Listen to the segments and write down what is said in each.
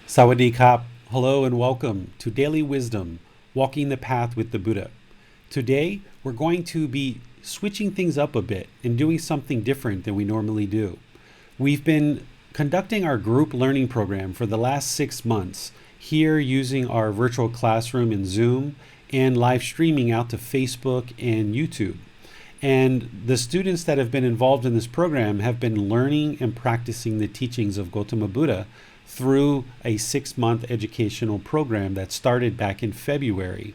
Sawadee Kap. Hello and welcome to Daily Wisdom, Walking the Path with the Buddha. Today, we're going to be switching things up a bit and doing something different than we normally do. We've been conducting our group learning program for the last 6 months here using our virtual classroom in Zoom and live streaming out to Facebook and YouTube. And the students that have been involved in this program have been learning and practicing the teachings of Gotama Buddha through a 6-month educational program that started back in February.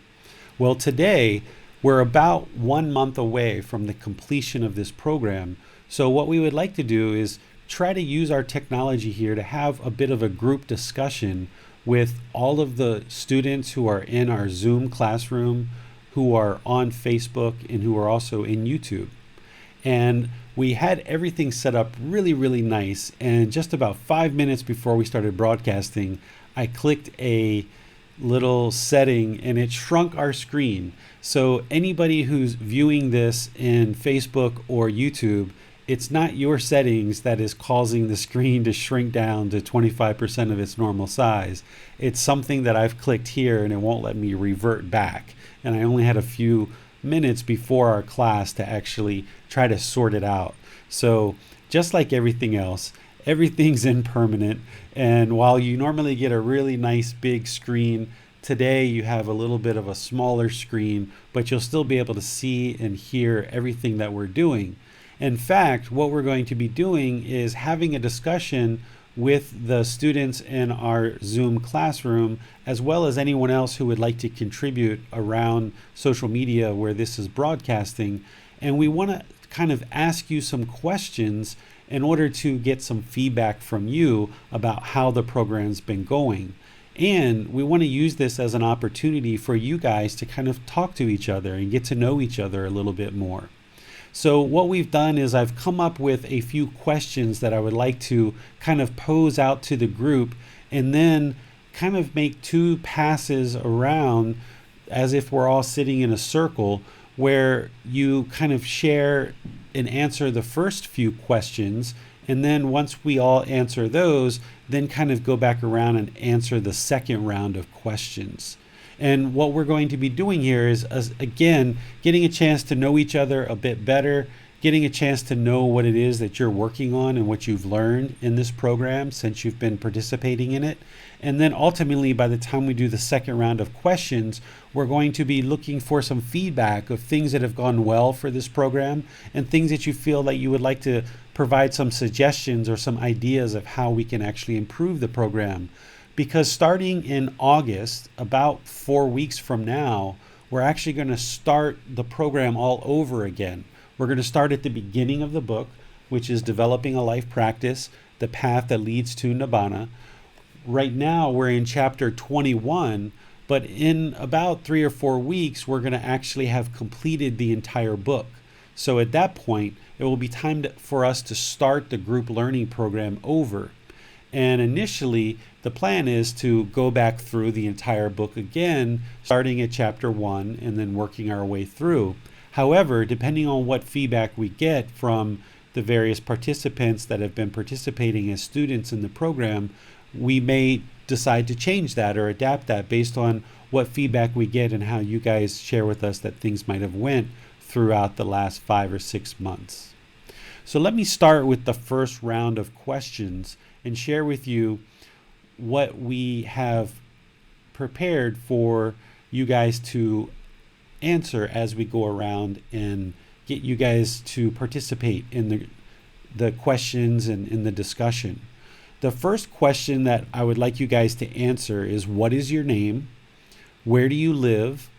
Well, today we're about 1 month away from the completion of this program. So what we would like to do is try to use our technology here to have a bit of a group discussion with all of the students who are in our Zoom classroom, who are on Facebook, and who are also in YouTube. And we had everything set up really, really nice. And just about 5 minutes before we started broadcasting, I clicked a little setting and it shrunk our screen. So anybody who's viewing this in Facebook or YouTube, it's not your settings that is causing the screen to shrink down to 25% of its normal size. It's something that I've clicked here and it won't let me revert back. And I only had a few minutes before our class to actually try to sort it out. So just like everything else, everything's impermanent. And while you normally get a really nice big screen, today you have a little bit of a smaller screen, but you'll still be able to see and hear everything that we're doing. In fact, what we're going to be doing is having a discussion with the students in our Zoom classroom, as well as anyone else who would like to contribute around social media where this is broadcasting. And we want to kind of ask you some questions in order to get some feedback from you about how the program's been going. And we want to use this as an opportunity for you guys to kind of talk to each other and get to know each other a little bit more. So what we've done is I've come up with a few questions that I would like to kind of pose out to the group and then kind of make 2 passes around as if we're all sitting in a circle where you kind of share and answer the first few questions. And then once we all answer those, then kind of go back around and answer the second round of questions. And what we're going to be doing here is, again, getting a chance to know each other a bit better, getting a chance to know what it is that you're working on and what you've learned in this program since you've been participating in it. And then ultimately, by the time we do the second round of questions, we're going to be looking for some feedback of things that have gone well for this program and things that you feel that you would like to provide some suggestions or some ideas of how we can actually improve the program. Because starting in August, about 4 weeks from now, we're actually going to start the program all over again. We're going to start at the beginning of the book, which is developing a life practice, the path that leads to Nibbana. Right now, we're in chapter 21, but in about 3 or 4 weeks, we're going to actually have completed the entire book. So at that point, it will be time for us to start the group learning program over. And initially, the plan is to go back through the entire book again, starting at chapter 1 and then working our way through. However, depending on what feedback we get from the various participants that have been participating as students in the program, we may decide to change that or adapt that based on what feedback we get and how you guys share with us that things might have went throughout the last 5 or 6 months. So let me start with the first round of questions and share with you what we have prepared for you guys to answer as we go around and get you guys to participate in the questions and in the discussion. The first question that I would like you guys to answer is, what is your name? Where do you live?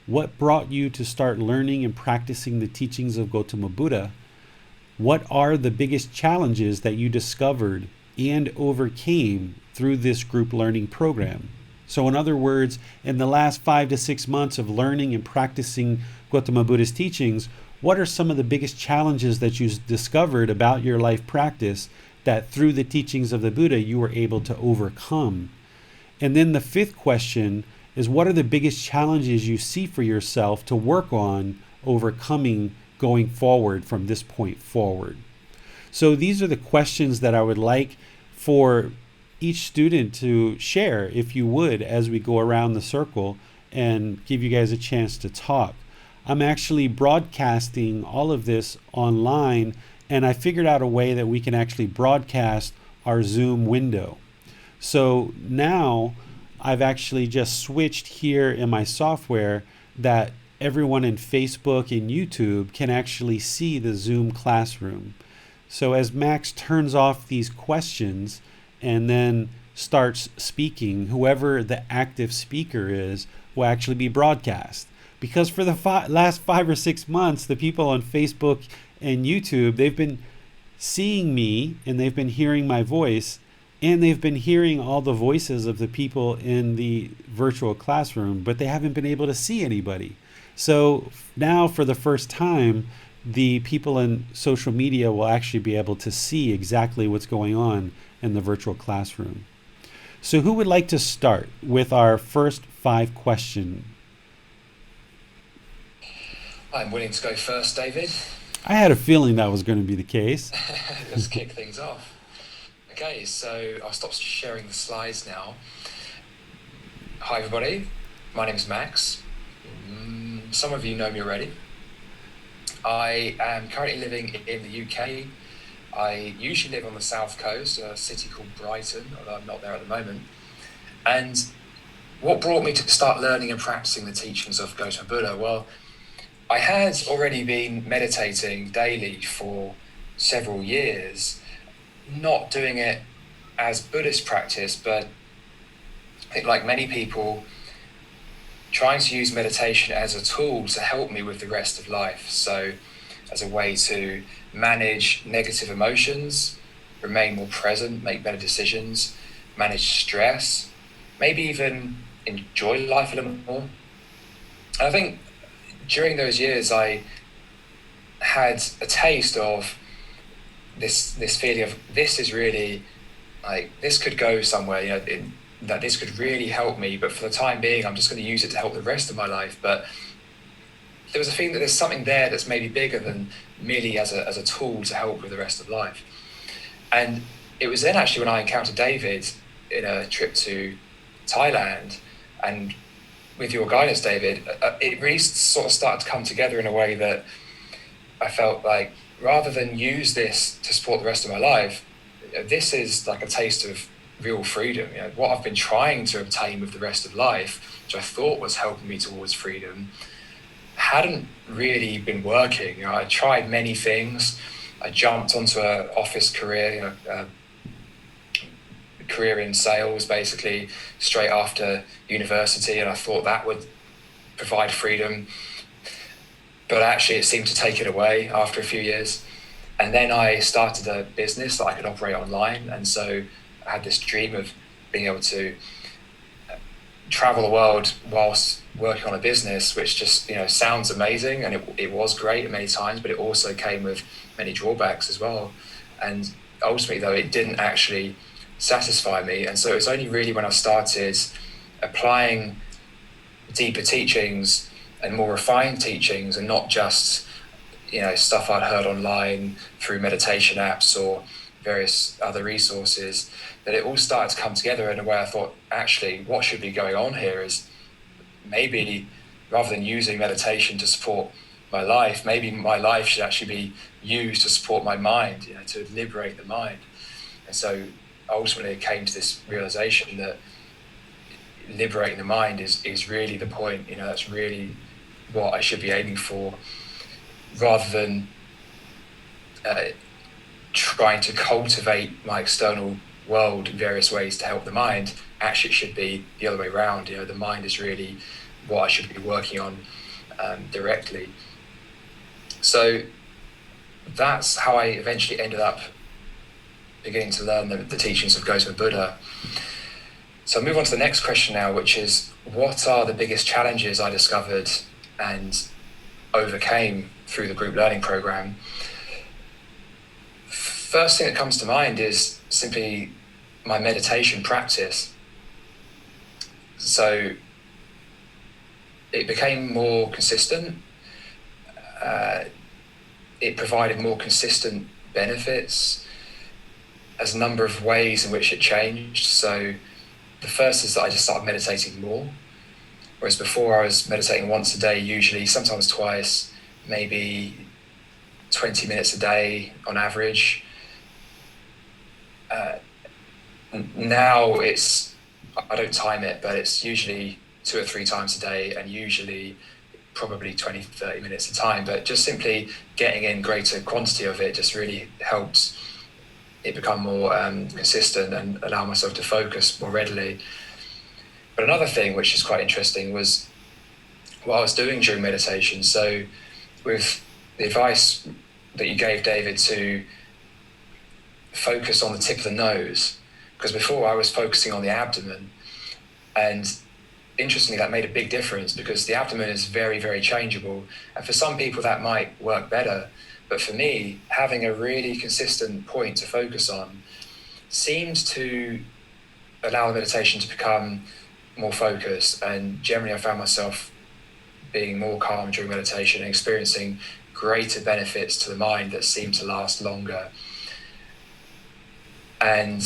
What brought you to start learning and practicing the teachings of Gotama Buddha? What are the biggest challenges that you discovered and overcame through this group learning program? So in other words, in the last 5 to 6 months of learning and practicing Gotama Buddha's teachings, what are some of the biggest challenges that you discovered about your life practice that through the teachings of the Buddha you were able to overcome? And then the 5th question is, what are the biggest challenges you see for yourself to work on overcoming going forward from this point forward? So these are the questions that I would like for each student to share, if you would, as we go around the circle and give you guys a chance to talk. I'm actually broadcasting all of this online, and I figured out a way that we can actually broadcast our Zoom window. So now I've actually just switched here in my software that everyone in Facebook and YouTube can actually see the Zoom classroom. So as Max turns off these questions and then starts speaking, whoever the active speaker is will actually be broadcast. Because for the last 5 or 6 months, the people on Facebook and YouTube, they've been seeing me and they've been hearing my voice, and they've been hearing all the voices of the people in the virtual classroom, but they haven't been able to see anybody. So now for the first time, the people in social media will actually be able to see exactly what's going on in the virtual classroom. So who would like to start with our first 5 questions? I'm willing to go first, David. I had a feeling that was going to be the case. Let's kick things off. Okay, so I'll stop sharing the slides now. Hi, everybody. My name is Max. Some of you know me already. I am currently living in the UK. I usually live on the south coast, a city called Brighton, although I'm not there at the moment. And what brought me to start learning and practicing the teachings of Gotama Buddha? Well, I had already been meditating daily for several years, not doing it as Buddhist practice, but I think like many people, trying to use meditation as a tool to help me with the rest of life. So as a way to manage negative emotions, remain more present, make better decisions, manage stress, maybe even enjoy life a little more. And I think during those years, I had a taste of this feeling of this is really like, this could go somewhere, that this could really help me, but for the time being, I'm just going to use it to help the rest of my life. But there was a feeling that there's something there that's maybe bigger than merely as a tool to help with the rest of life. And it was then actually when I encountered David in a trip to Thailand, and with your guidance, David, it really sort of started to come together in a way that I felt like, rather than use this to support the rest of my life, this is like a taste of real freedom. What I've been trying to obtain with the rest of life, which I thought was helping me towards freedom, hadn't really been working. I tried many things. I jumped onto an office career, career in sales, basically straight after university, and I thought that would provide freedom, but actually it seemed to take it away after a few years. And then I started a business that I could operate online, and so I had this dream of being able to travel the world whilst working on a business, which just sounds amazing, and it was great many times, but it also came with many drawbacks as well. And ultimately, though, it didn't actually satisfy me. And so it was only really when I started applying deeper teachings and more refined teachings, and not just stuff I'd heard online through meditation apps or various other resources, that it all started to come together in a way I thought, actually, what should be going on here is maybe rather than using meditation to support my life, maybe my life should actually be used to support my mind, to liberate the mind. And so ultimately it came to this realization that liberating the mind is really the point. That's really what I should be aiming for, rather than trying to cultivate my external world in various ways to help the mind. Actually, it should be the other way around. The mind is really what I should be working on directly. So that's how I eventually ended up beginning to learn the teachings of Gotama Buddha. So I'll move on to the next question now, which is, what are the biggest challenges I discovered and overcame through the group learning program? First thing that comes to mind is simply my meditation practice. So it became more consistent. It provided more consistent benefits. there's a number of ways in which it changed. So the first is that I just started meditating more. Whereas before I was meditating once a day, usually, sometimes twice, maybe 20 minutes a day on average. Now I don't time it, but it's usually 2 or 3 times a day, and usually probably 20, 30 minutes a time. But just simply getting in greater quantity of it just really helps it become more consistent and allow myself to focus more readily. But another thing which is quite interesting was what I was doing during meditation. So with the advice that you gave, David, to focus on the tip of the nose, because before I was focusing on the abdomen, and interestingly that made a big difference, because the abdomen is very, very changeable, and for some people that might work better, but for me, having a really consistent point to focus on seemed to allow the meditation to become more focused, and generally I found myself being more calm during meditation and experiencing greater benefits to the mind that seemed to last longer. And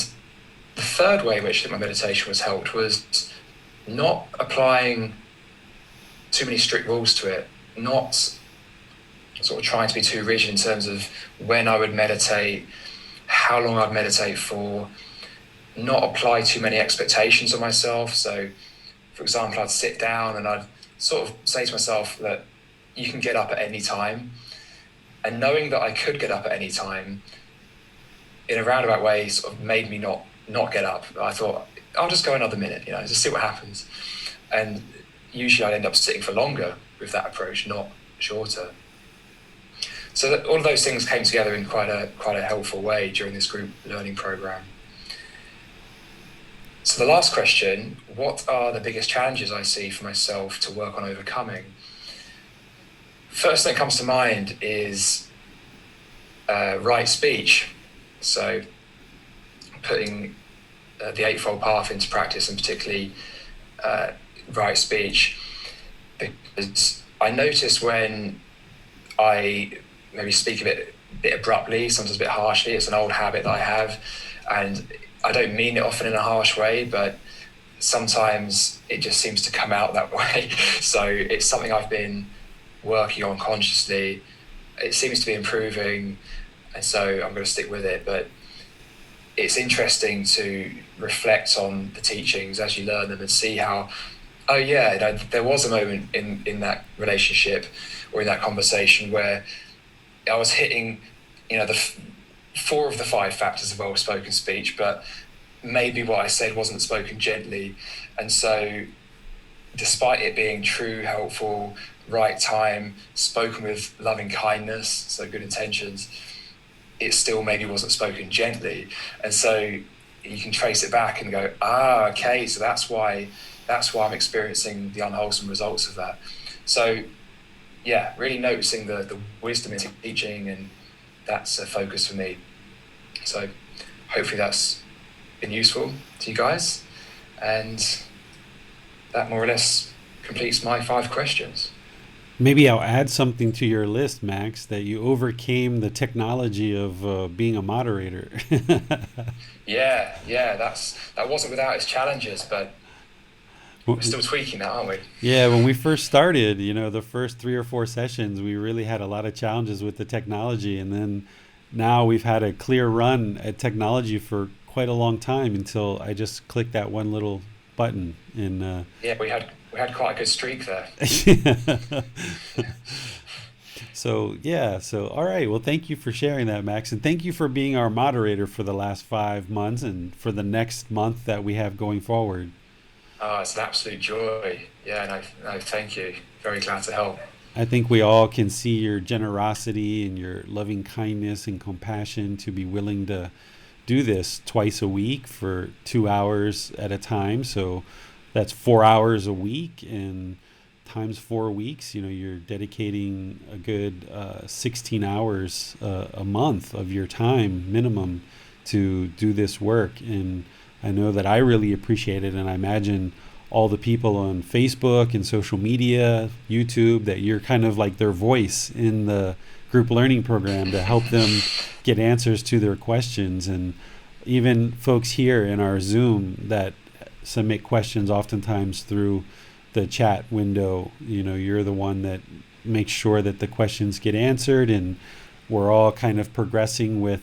the third way in which my meditation was helped was not applying too many strict rules to it, not sort of trying to be too rigid in terms of when I would meditate, how long I'd meditate for, not apply too many expectations on myself. So, for example, I'd sit down and I'd sort of say to myself that you can get up at any time. And knowing that I could get up at any time, in a roundabout way, sort of made me not get up. I thought, I'll just go another minute, just see what happens. And usually I'd end up sitting for longer with that approach, not shorter. So that all of those things came together in quite a helpful way during this group learning program. So the last question, what are the biggest challenges I see for myself to work on overcoming? First thing that comes to mind is right speech. So putting the Eightfold Path into practice, and particularly right speech, because I notice when I maybe speak a bit abruptly, sometimes a bit harshly, it's an old habit that I have, and I don't mean it often in a harsh way, but sometimes it just seems to come out that way. So it's something I've been working on consciously. It seems to be improving, and so I'm going to stick with it. But it's interesting to reflect on the teachings as you learn them and see how, oh yeah, there was a moment in that relationship or in that conversation where I was hitting, the 4 of the 5 factors of well-spoken speech, but maybe what I said wasn't spoken gently. And so despite it being true, helpful, right time, spoken with loving kindness, so good intentions, it still maybe wasn't spoken gently. And so you can trace it back and go, okay, so that's why I'm experiencing the unwholesome results of that. So yeah, really noticing the wisdom in teaching, and that's a focus for me. So hopefully that's been useful to you guys, and that more or less completes my 5 questions. Maybe I'll add something to your list, Max, that you overcame the technology of being a moderator. Yeah, that wasn't without its challenges, but we're still tweaking that, aren't we? Yeah, when we first started, the first 3 or 4 sessions, we really had a lot of challenges with the technology. And then now we've had a clear run at technology for quite a long time until I just clicked that one little button. And yeah, we had quite a good streak there. So all right. Well, thank you for sharing that, Max. And thank you for being our moderator for the last 5 months and for the next month that we have going forward. Oh, it's an absolute joy. Yeah, no, thank you. Very glad to help. I think we all can see your generosity and your loving kindness and compassion to be willing to do this twice a week for 2 hours at a time. So that's 4 hours a week, and times 4 weeks, you're dedicating a good 16 hours a month of your time minimum to do this work. And I know that I really appreciate it, and I imagine all the people on Facebook and social media, YouTube, that you're kind of like their voice in the group learning program to help them get answers to their questions. And even folks here in our Zoom that submit questions oftentimes through the chat window, you're the one that makes sure that the questions get answered, and we're all kind of progressing with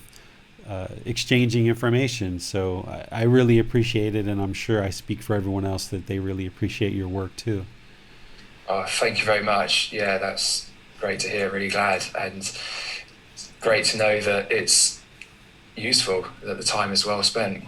exchanging information. So I really appreciate it, and I'm sure I speak for everyone else that they really appreciate your work too. Oh, thank you very much. Yeah, that's great to hear. Really glad, and it's great to know that it's useful, that the time is well spent.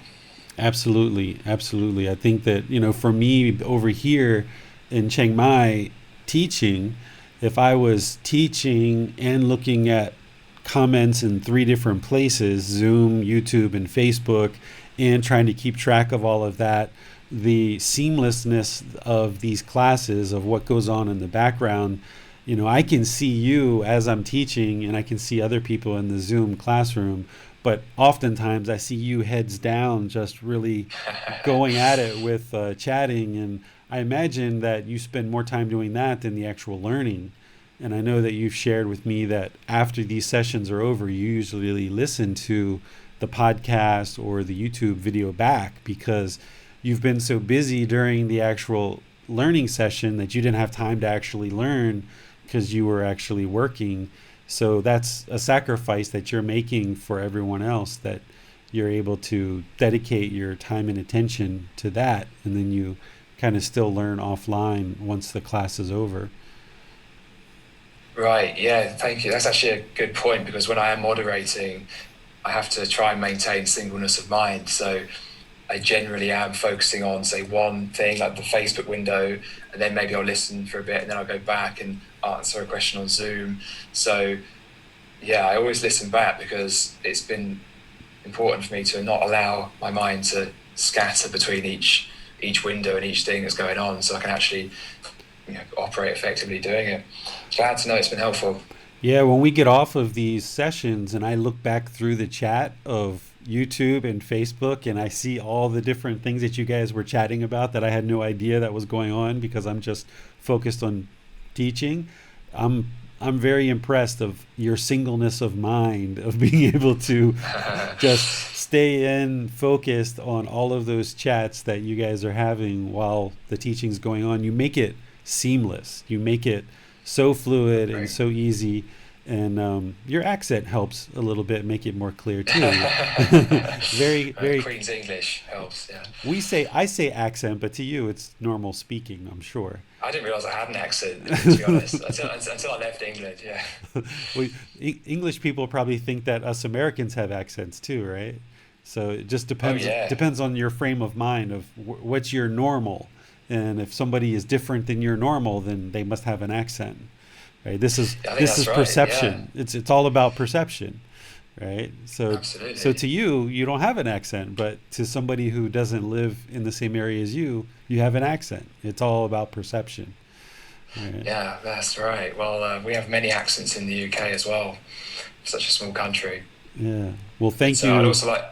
Absolutely, absolutely. I think that, for me over here in Chiang Mai teaching, if I was teaching and looking at comments in three different places, Zoom, YouTube, and Facebook, and trying to keep track of all of that, the seamlessness of these classes, of what goes on in the background, I can see you as I'm teaching, and I can see other people in the Zoom classroom, but oftentimes I see you heads down, just really going at it with chatting. And I imagine that you spend more time doing that than the actual learning. And I know that you've shared with me that after these sessions are over, you usually listen to the podcast or the YouTube video back, because you've been so busy during the actual learning session that you didn't have time to actually learn because you were actually working. So that's a sacrifice that you're making for everyone else, that you're able to dedicate your time and attention to that, and then you kind of still learn offline once the class is over. Right, yeah, thank you. That's actually a good point, because when I am moderating, I have to try and maintain singleness of mind. So I generally am focusing on, say, one thing like the Facebook window, and then maybe I'll listen for a bit, and then I'll go back and answer a question on Zoom. So yeah, I always listen back, because it's been important for me to not allow my mind to scatter between each window and each thing that's going on, so I can actually operate effectively doing it. Glad to know it's been helpful. Yeah, when we get off of these sessions and I look back through the chat of YouTube and Facebook, and I see all the different things that you guys were chatting about that I had no idea that was going on because I'm just focused on teaching, I'm very impressed of your singleness of mind, of being able to just stay in focused on all of those chats that you guys are having while the teaching's going on. You make it seamless. You make it so fluid and Right. so easy. And your accent helps a little bit, make it more clear too. Very, very. Queen's English helps, yeah. I say accent, but to you, it's normal speaking, I'm sure. I didn't realise I had an accent, to be honest, until I left England, yeah. Well, English people probably think that us Americans have accents too, right? So it just Oh, depends yeah. depends on your frame of mind of what's your normal, and if somebody is different than your normal, then they must have an accent, right? This is I think this is that's right, yeah. perception. It's all about perception, right? So Absolutely. to you, you don't have an accent, but to somebody who doesn't live in the same area as you have an accent. It's all about perception, right? Yeah, that's right. Well, we have many accents in the UK as well. Such a small country. Yeah. Well, thank So I'd you. also like,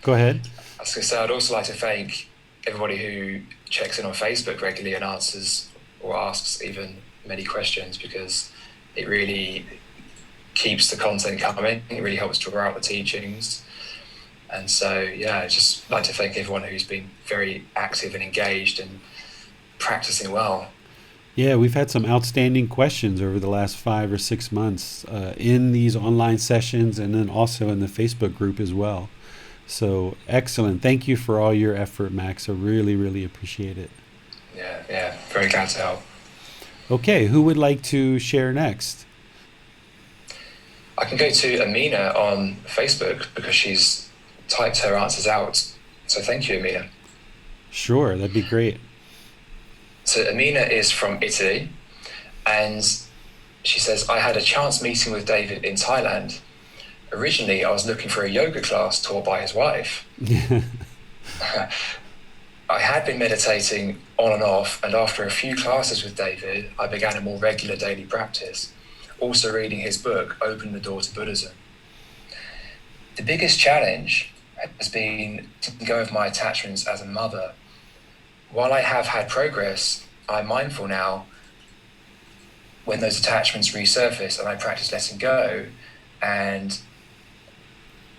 Go ahead. I was going to say, I'd also like to thank everybody who checks in on Facebook regularly and answers or asks even many questions, because it really keeps the content coming. It really helps draw out the teachings. And so, yeah, I'd just like to thank everyone who's been very active and engaged and practicing well. Yeah, we've had some outstanding questions over the last 5 or 6 months in these online sessions, and then also in the Facebook group as well. So excellent. Thank you for all your effort, Max. I really, really appreciate it. Yeah, yeah, very glad to help. Okay, who would like to share next? I can go to Amina on Facebook because she's typed her answers out. So thank you, Amina. Sure, that'd be great. So Amina is from Italy, and she says, I had a chance meeting with David in Thailand. Originally, I was looking for a yoga class taught by his wife. I had been meditating on and off, and after a few classes with David, I began a more regular daily practice. Also, reading his book opened the door to Buddhism. The biggest challenge has been to let go of my attachments as a mother. While I have had progress, I'm mindful now when those attachments resurface, and I practice letting go, and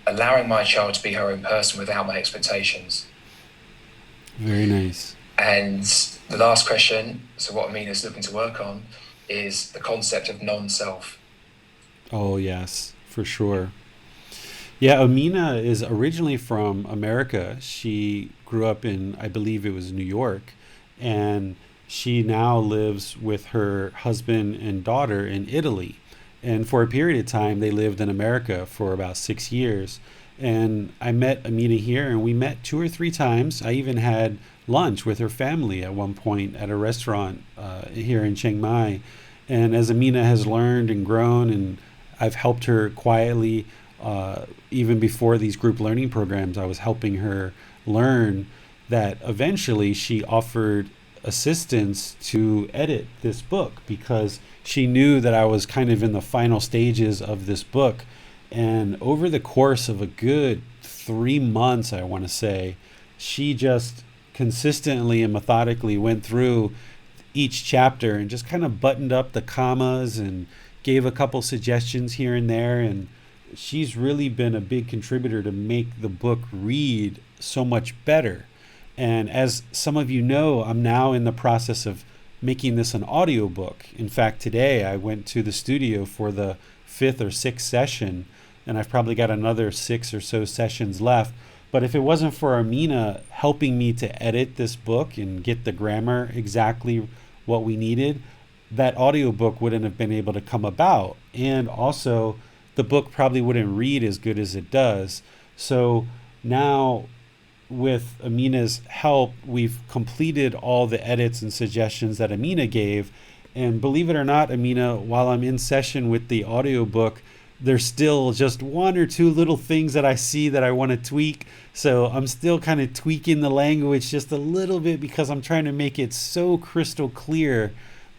allowing my child to be her own person without my expectations. Very nice. And the last question, so what Amina's looking to work on, is the concept of non-self. Oh, yes, for sure. Yeah, Amina is originally from America. She grew up in, I believe it was New York, and she now lives with her husband and daughter in Italy. And for a period of time, they lived in America for about 6 years. And I met Amina here, and we met 2 or 3 times. I even had lunch with her family at one point at a restaurant here in Chiang Mai. And as Amina has learned and grown, and I've helped her quietly, even before these group learning programs, I was helping her learn that eventually she offered assistance to edit this book because she knew that I was kind of in the final stages of this book. And over the course of a good 3 months, I want to say, she just consistently and methodically went through each chapter and just kind of buttoned up the commas and gave a couple suggestions here and there. And she's really been a big contributor to make the book read so much better. And as some of you know, I'm now in the process of making this an audiobook. In fact, today I went to the studio for the fifth or sixth session, and I've probably got another 6 or so sessions left. But if it wasn't for Amina helping me to edit this book and get the grammar exactly what we needed, that audiobook wouldn't have been able to come about. And also, the book probably wouldn't read as good as it does. So now, with Amina's help, we've completed all the edits and suggestions that Amina gave. And believe it or not, Amina, while I'm in session with the audiobook, there's still just 1 or 2 little things that I see that I want to tweak. So I'm still kind of tweaking the language just a little bit because I'm trying to make it so crystal clear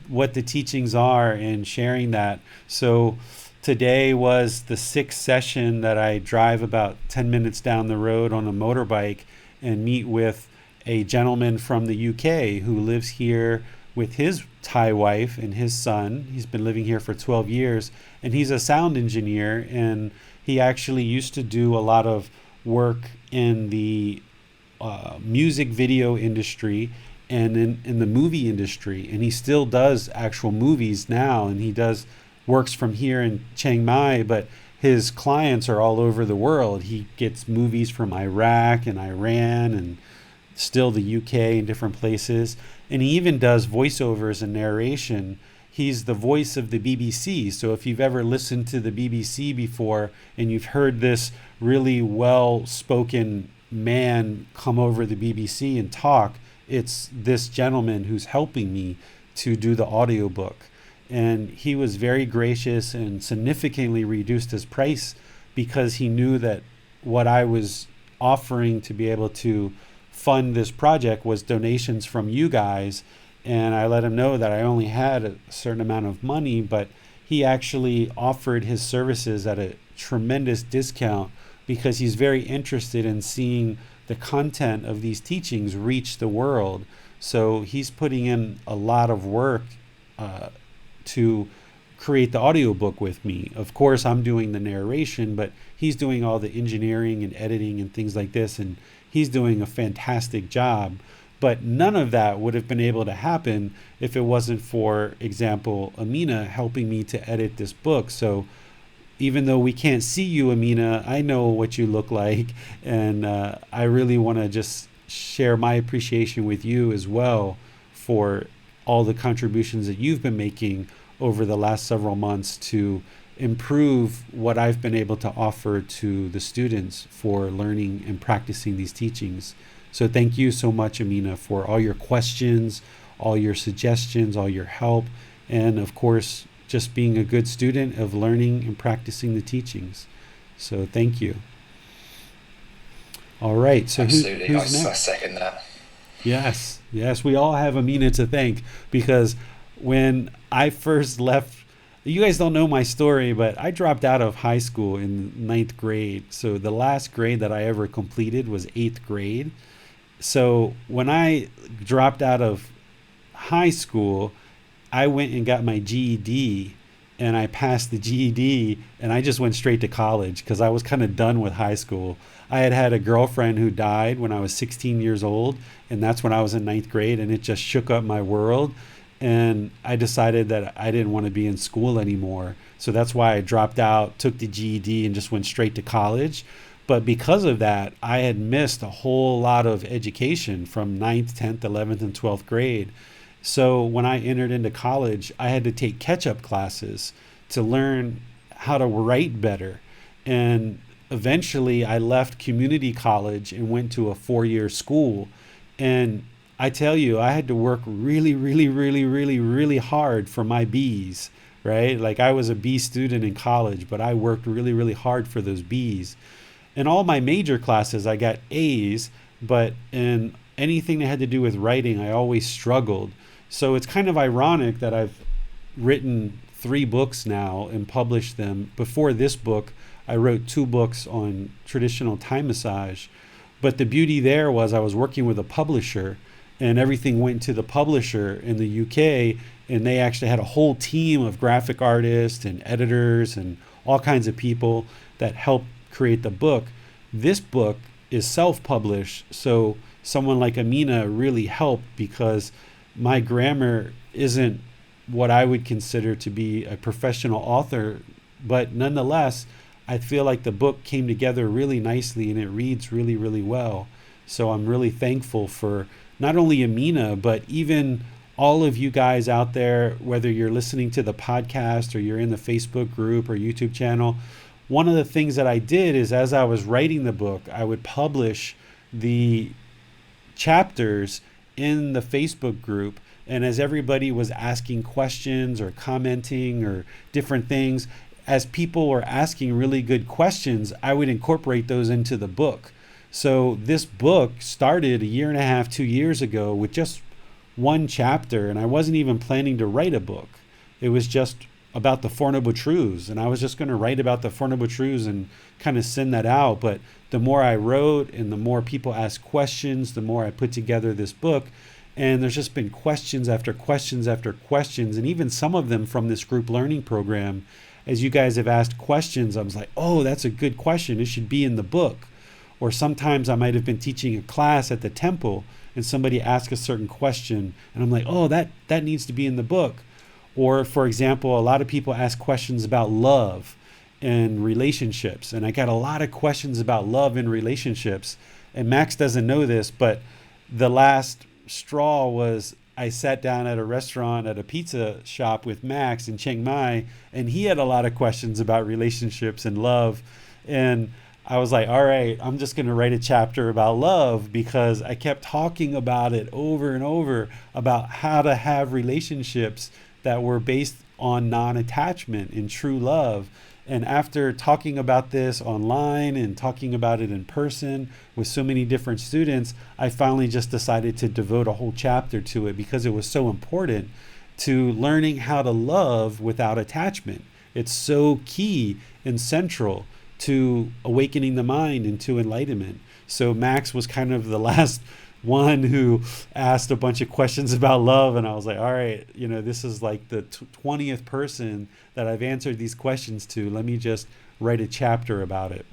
what the teachings are and sharing that. So today was the sixth session that I drive about 10 minutes down the road on a motorbike and meet with a gentleman from the UK who lives here with his Thai wife and his son. He's been living here for 12 years, and he's a sound engineer, and he actually used to do a lot of work in the music video industry and in the movie industry, and he still does actual movies now, and he does works from here in Chiang Mai, but his clients are all over the world. He gets movies from Iraq and Iran and still the UK and different places. And he even does voiceovers and narration. He's the voice of the BBC. So if you've ever listened to the BBC before and you've heard this really well spoken man come over the BBC and talk, it's this gentleman who's helping me to do the audiobook. And he was very gracious and significantly reduced his price because he knew that what I was offering to be able to fund this project was donations from you guys. And I let him know that I only had a certain amount of money, but he actually offered his services at a tremendous discount because he's very interested in seeing the content of these teachings reach the world. So he's putting in a lot of work to create the audiobook with me. Of course, I'm doing the narration, but he's doing all the engineering and editing and things like this, and he's doing a fantastic job. But none of that would have been able to happen if it wasn't for example, Amina helping me to edit this book. So even though we can't see you, Amina, I know what you look like, and I really want to just share my appreciation with you as well for all the contributions that you've been making over the last several months to improve what I've been able to offer to the students for learning and practicing these teachings. So thank you so much, Amina, for all your questions, all your suggestions, all your help, and of course, just being a good student of learning and practicing the teachings. So thank you. All right, so Absolutely, who's I next? second that. Yes, yes, we all have Amina to thank because when I first left, you guys don't know my story, but I dropped out of high school in ninth grade. So the last grade that I ever completed was eighth grade. So when I dropped out of high school, I went and got my GED, and I passed the GED, and I just went straight to college because I was kind of done with high school. I had had a girlfriend who died when I was 16 years old, and that's when I was in ninth grade, and it just shook up my world. And I decided that I didn't want to be in school anymore. So that's why I dropped out, took the GED, and just went straight to college. But because of that, I had missed a whole lot of education from ninth, 10th, 11th, and 12th grade. So when I entered into college, I had to take catch-up classes to learn how to write better. And eventually I left community college and went to a 4-year school. And I tell you, I had to work really, really, really, really, really hard for my B's, right? Like I was a B student in college, but I worked really, really hard for those B's. In all my major classes, I got A's, but in anything that had to do with writing, I always struggled. So it's kind of ironic that I've written 3 books now and published them. Before this book, I wrote 2 books on traditional Thai massage. But the beauty there was I was working with a publisher, and everything went to the publisher in the UK, and they actually had a whole team of graphic artists and editors and all kinds of people that helped create the book. This book is self-published, so someone like Amina really helped because my grammar isn't what I would consider to be a professional author, but nonetheless, I feel like the book came together really nicely and it reads really, really well. So I'm really thankful for not only Amina, but even all of you guys out there, whether you're listening to the podcast or you're in the Facebook group or YouTube channel. One of the things that I did is as I was writing the book, I would publish the chapters in the Facebook group. And as everybody was asking questions or commenting or different things, as people were asking really good questions, I would incorporate those into the book. So this book started 1.5 years, 2 years ago with just 1 chapter, and I wasn't even planning to write a book. It was just about the Four Noble Truths, and I was just going to write about the Four Noble Truths and kind of send that out. But the more I wrote and the more people asked questions, the more I put together this book. And there's just been questions after questions after questions, and even some of them from this group learning program. As you guys have asked questions, I was like, oh, that's a good question. It should be in the book. Or sometimes I might have been teaching a class at the temple and somebody asked a certain question and I'm like, oh, that needs to be in the book. Or for example, a lot of people ask questions about love and relationships. And I got a lot of questions about love and relationships. And Max doesn't know this, but the last straw was I sat down at a restaurant at a pizza shop with Max in Chiang Mai, and he had a lot of questions about relationships and love. And I was like, all right, I'm just going to write a chapter about love because I kept talking about it over and over about how to have relationships that were based on non-attachment and true love. And after talking about this online and talking about it in person with so many different students, I finally just decided to devote a whole chapter to it because it was so important to learning how to love without attachment. It's so key and central to awakening the mind and to enlightenment. So Max was kind of the last one who asked a bunch of questions about love, and I was like, all right, this is like the 20th person that I've answered these questions to. Let me just write a chapter about it.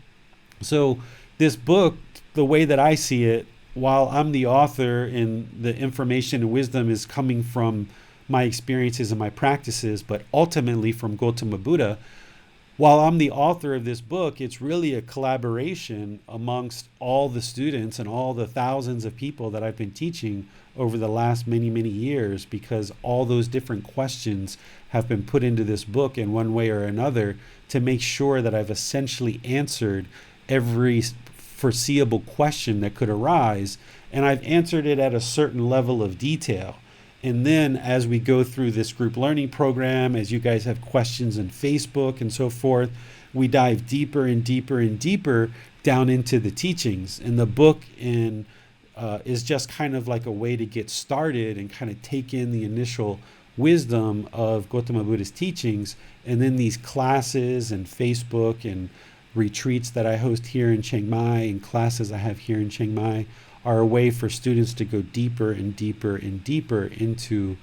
So this book, the way that I see it, while I'm the author and the information and wisdom is coming from my experiences and my practices, but ultimately from Gotama Buddha, while I'm the author of this book, it's really a collaboration amongst all the students and all the thousands of people that I've been teaching over the last many, many years, because all those different questions have been put into this book in one way or another to make sure that I've essentially answered every foreseeable question that could arise, and I've answered it at a certain level of detail. And then as we go through this group learning program, as you guys have questions in Facebook and so forth, we dive deeper and deeper and deeper down into the teachings. And the book is just kind of like a way to get started and kind of take in the initial wisdom of Gotama Buddha's teachings. And then these classes and Facebook and retreats that I host here in Chiang Mai and classes I have here in Chiang Mai are a way for students to go deeper and deeper and deeper into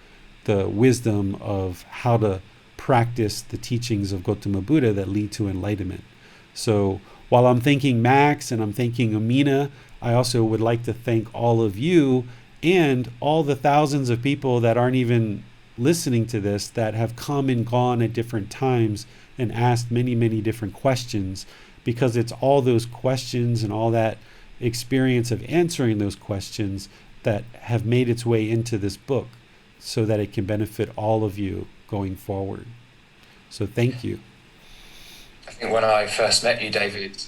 the wisdom of how to practice the teachings of Gotama Buddha that lead to enlightenment. So while I'm thanking Max and I'm thanking Amina, I also would like to thank all of you and all the thousands of people that aren't even listening to this that have come and gone at different times and asked many, many different questions, because it's all those questions and all that experience of answering those questions that have made its way into this book so that it can benefit all of you going forward. So thank you. I think when I first met you, David,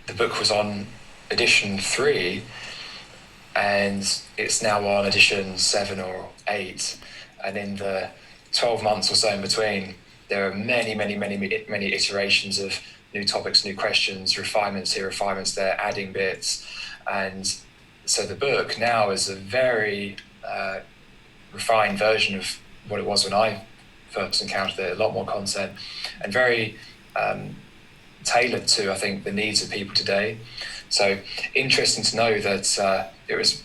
the book was on edition 3, and it's now on edition 7 or 8. And in the 12 months or so in between, there are many, many, many, many iterations of new topics, new questions, refinements here, refinements there, adding bits. And so the book now is a very refined version of what it was when I first encountered it, a lot more content, and very tailored to, I think, the needs of people today. So interesting to know that it was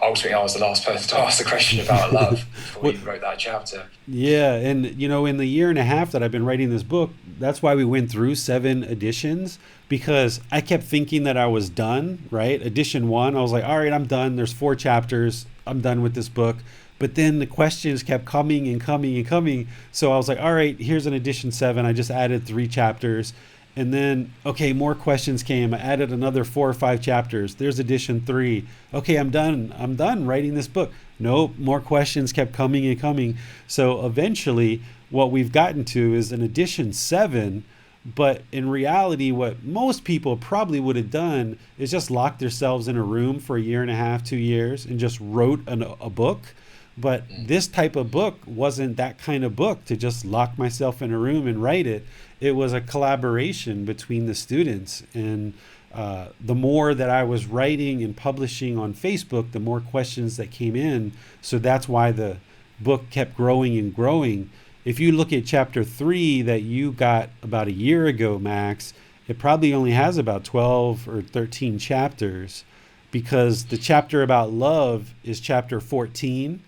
ultimately I was the last person to ask the question about love before you wrote that chapter. Yeah, and in the year and a half that I've been writing this book, that's why we went through 7 editions, because I kept thinking that I was done, right? Edition 1, I was like, all right, I'm done. There's 4 chapters. I'm done with this book. But then the questions kept coming and coming and coming. So I was like, all right, here's an edition 7. I just added 3 chapters. And then, okay, more questions came. I added another 4 or 5 chapters. There's edition 3. Okay, I'm done. I'm done writing this book. Nope, more questions kept coming and coming. So eventually, what we've gotten to is an edition 7. But in reality, what most people probably would have done is just locked themselves in a room for a year and a half, 2 years, and just wrote a book. But this type of book wasn't that kind of book to just lock myself in a room and write it. It was a collaboration between the students. And the more that I was writing and publishing on Facebook, the more questions that came in. So that's why the book kept growing and growing. If you look at chapter 3 that you got about a year ago, Max, it probably only has about 12 or 13 chapters, because the chapter about love is chapter 14.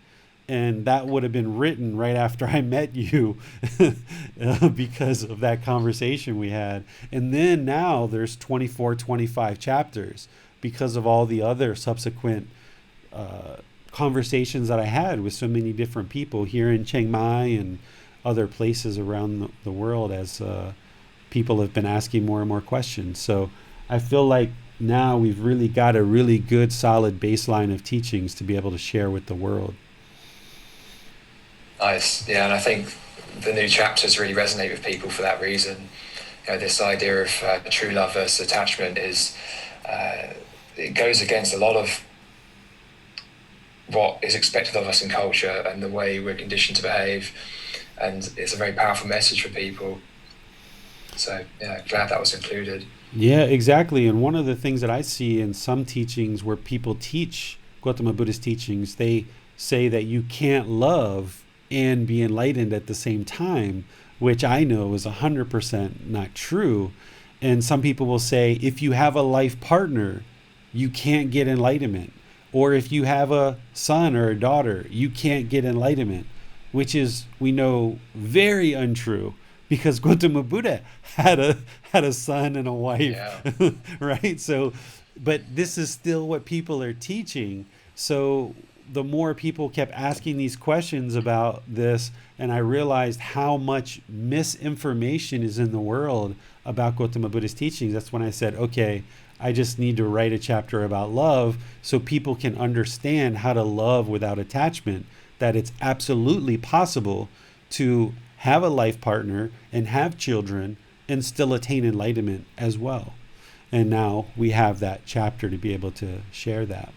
And that would have been written right after I met you because of that conversation we had. And then now there's 24, 25 chapters because of all the other subsequent conversations that I had with so many different people here in Chiang Mai and other places around the world, as people have been asking more and more questions. So I feel like now we've really got a really good, solid baseline of teachings to be able to share with the world. Nice. Yeah, and I think the new chapters really resonate with people for that reason. This idea of true love versus attachment is it goes against a lot of what is expected of us in culture and the way we're conditioned to behave, and it's a very powerful message for people. So yeah, glad that was included. Yeah, exactly. And one of the things that I see in some teachings where people teach Gotama Buddhist teachings, they say that you can't love and be enlightened at the same time, which I know is 100% not true. And some people will say, if you have a life partner, you can't get enlightenment. Or if you have a son or a daughter, you can't get enlightenment, which is, we know, very untrue, because Gotama Buddha had a son and a wife, yeah. Right? So, but this is still what people are teaching. So the more people kept asking these questions about this, and I realized how much misinformation is in the world about Gotama Buddhist teachings, that's when I said, okay, I just need to write a chapter about love so people can understand how to love without attachment, that it's absolutely possible to have a life partner and have children and still attain enlightenment as well. And now we have that chapter to be able to share that.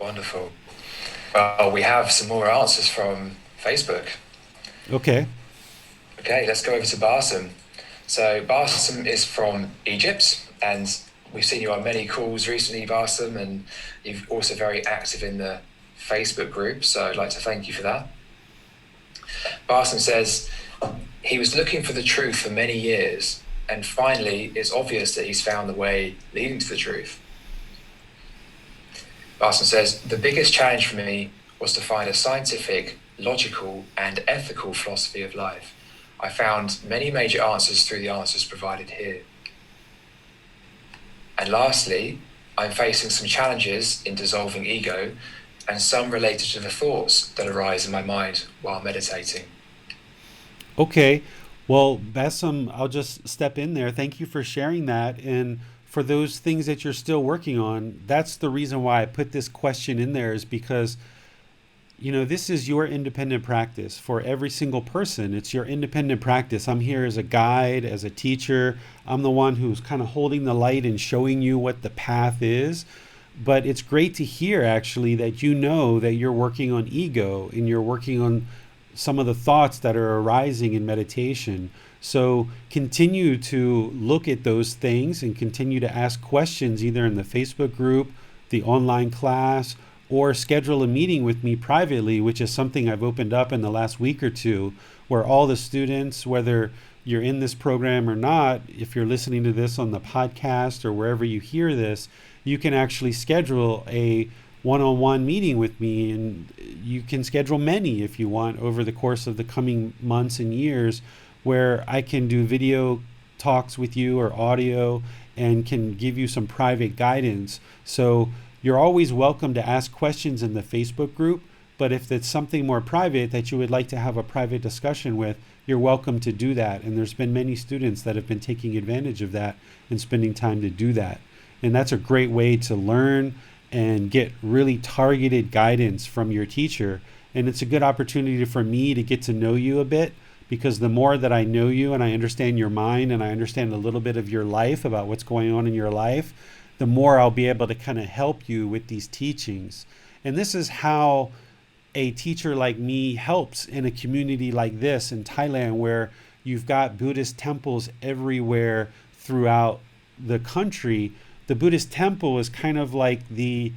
Wonderful. Well, we have some more answers from Facebook. Okay, let's go over to Barsam. So Barsam is from Egypt, and we've seen you on many calls recently, Barsam, and you're also very active in the Facebook group, so I'd like to thank you for that. Barsam says he was looking for the truth for many years, and finally it's obvious that he's found the way leading to the truth. Barsam says, the biggest challenge for me was to find a scientific, logical, and ethical philosophy of life. I found many major answers through the answers provided here. And lastly, I'm facing some challenges in dissolving ego, and some related to the thoughts that arise in my mind while meditating. Okay. Well, Bassam, I'll just step in there. Thank you for sharing that. And for those things that you're still working on, that's the reason why I put this question in there, is because this is your independent practice for every single person. It's your independent practice. I'm here as a guide, as a teacher. I'm the one who's kind of holding the light and showing you what the path is. But it's great to hear actually that that you're working on ego and you're working on some of the thoughts that are arising in meditation. So continue to look at those things and continue to ask questions either in the Facebook group, the online class, or schedule a meeting with me privately, which is something I've opened up in the last week or two, where all the students, whether you're in this program or not, if you're listening to this on the podcast or wherever you hear this, you can actually schedule a one-on-one meeting with me, and you can schedule many if you want over the course of the coming months and years, where I can do video talks with you or audio and can give you some private guidance. So you're always welcome to ask questions in the Facebook group, but if it's something more private that you would like to have a private discussion with, you're welcome to do that. And there's been many students that have been taking advantage of that and spending time to do that. And that's a great way to learn and get really targeted guidance from your teacher. And it's a good opportunity for me to get to know you a bit, because the more that I know you and I understand your mind and I understand a little bit of your life, about what's going on in your life, the more I'll be able to kind of help you with these teachings. And this is how a teacher like me helps in a community like this in Thailand, where you've got Buddhist temples everywhere throughout the country. The Buddhist temple is kind of like the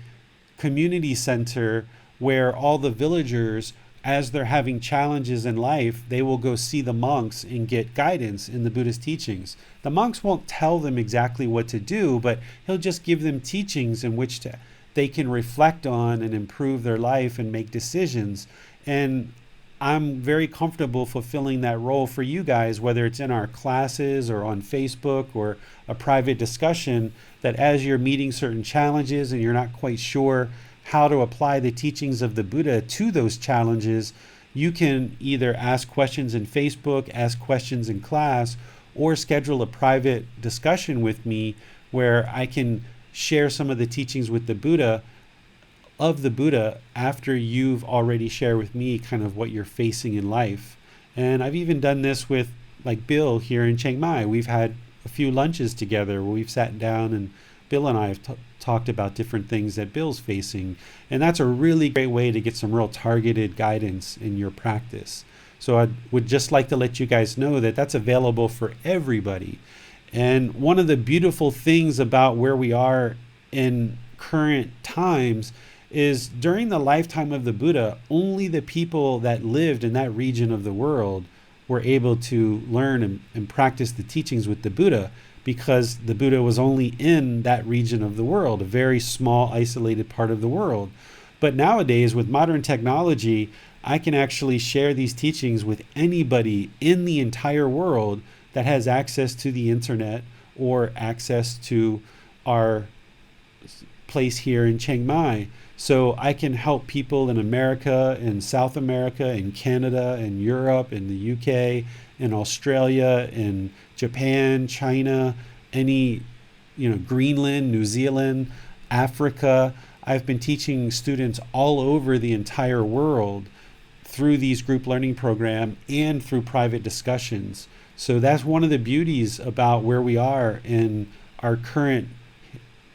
community center where all the villagers, as they're having challenges in life, they will go see the monks and get guidance in the Buddhist teachings. The monks won't tell them exactly what to do, but he'll just give them teachings in which they can reflect on and improve their life and make decisions. And I'm very comfortable fulfilling that role for you guys, whether it's in our classes or on Facebook or a private discussion, that as you're meeting certain challenges and you're not quite sure how to apply the teachings of the Buddha to those challenges, you can either ask questions in Facebook, ask questions in class, or schedule a private discussion with me where I can share some of the teachings with the Buddha after you've already shared with me kind of what you're facing in life. And I've even done this with like Bill here in Chiang Mai. We've had a few lunches together where we've sat down and Bill and I have talked about different things that Bill's facing. And that's a really great way to get some real targeted guidance in your practice. So I would just like to let you guys know that that's available for everybody. And one of the beautiful things about where we are in current times is during the lifetime of the Buddha, only the people that lived in that region of the world were able to learn and practice the teachings with the Buddha, because the Buddha was only in that region of the world, a very small, isolated part of the world. But nowadays, with modern technology, I can actually share these teachings with anybody in the entire world that has access to the internet or access to our place here in Chiang Mai. So I can help people in America, in South America, in Canada, in Europe, in the UK, in Australia, in Japan, China, Greenland, New Zealand, Africa. I've been teaching students all over the entire world through these group learning program and through private discussions. So that's one of the beauties about where we are in our current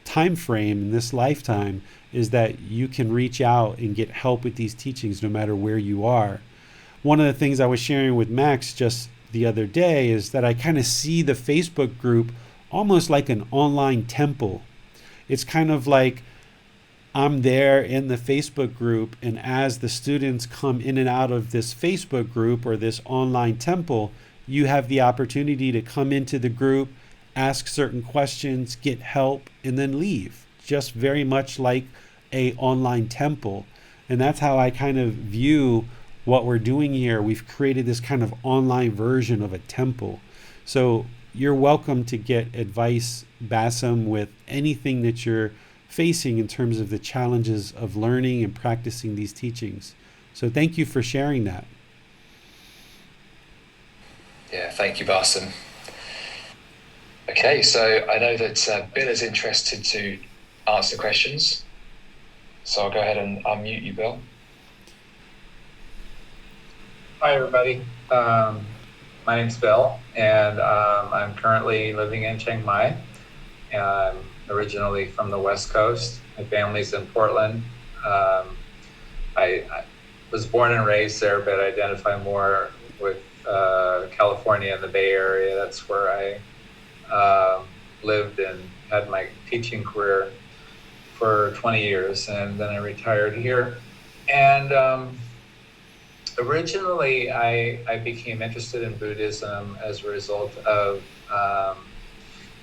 time frame in this lifetime, is that you can reach out and get help with these teachings no matter where you are. One of the things I was sharing with Max just the other day is that I kind of see the Facebook group almost like an online temple. It's kind of like I'm there in the Facebook group, and as the students come in and out of this Facebook group or this online temple, you have the opportunity to come into the group, ask certain questions, get help, and then leave. Just very much like a online temple. And that's how I kind of view what we're doing here. We've created this kind of online version of a temple. So you're welcome to get advice, Bassam, with anything that you're facing in terms of the challenges of learning and practicing these teachings. So thank you for sharing that. Yeah, thank you, Barson. Okay, so I know that Bill is interested to answer questions. So I'll go ahead and unmute you, Bill. Hi, everybody. My name's Bill, and I'm currently living in Chiang Mai. I'm originally from the West Coast. My family's in Portland. I was born and raised there, but identify more with California and the Bay Area. That's where I lived and had my teaching career for 20 years, and then I retired here. And originally, I became interested in Buddhism as a result of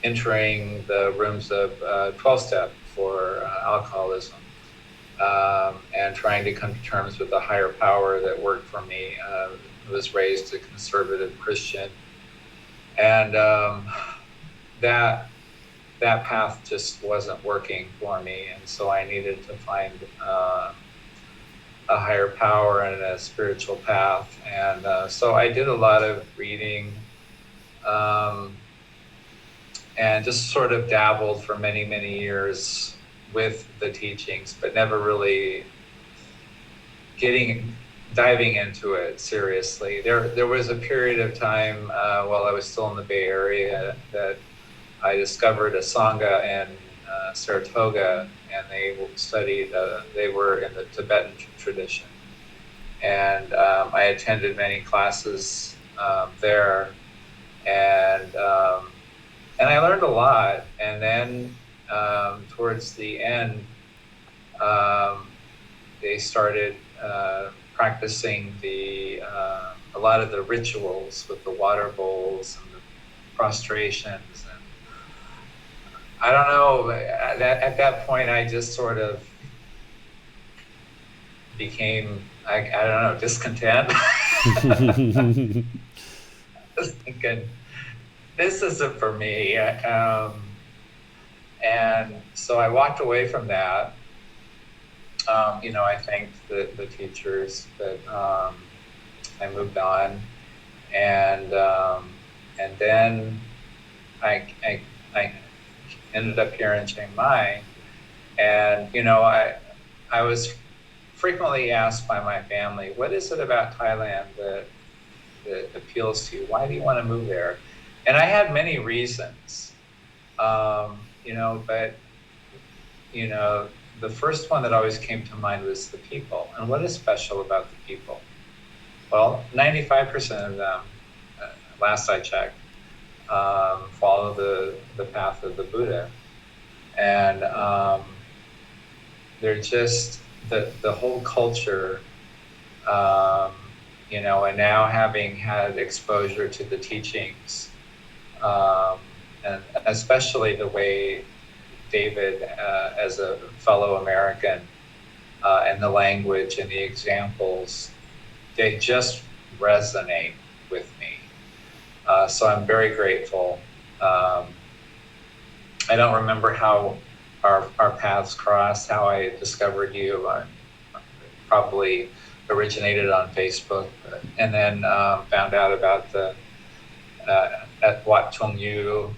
entering the rooms of 12-step for alcoholism, and trying to come to terms with a higher power that worked for me. I was raised a conservative Christian, and that path just wasn't working for me, and so I needed to find a higher power and a spiritual path. And so I did a lot of reading, and just sort of dabbled for many, many years with the teachings, but never really diving into it seriously. There was a period of time while I was still in the Bay Area that I discovered a Sangha in Saratoga, and they studied, they were in the Tibetan tradition. And I attended many classes there, and I learned a lot. And then towards the end, they started practicing a lot of the rituals with the water bowls and the prostrations. And I don't know, at that point, I just sort of became, I don't know, discontent. I was thinking, this isn't for me. And so I walked away from that. I thanked the teachers, but I moved on. And then I ended up here in Chiang Mai. And, I was frequently asked by my family, what is it about Thailand that appeals to you? Why do you want to move there? And I had many reasons, but, the first one that always came to mind was the people. And what is special about the people? Well, 95% of them, last I checked, follow the path of the Buddha. And they're just the whole culture, and now having had exposure to the teachings, and especially the way David, as a fellow American, and the language and the examples, they just resonate with me. So I'm very grateful. I don't remember how our paths crossed, how I discovered you. I probably originated on Facebook, and then found out about at Wat Chung Yu,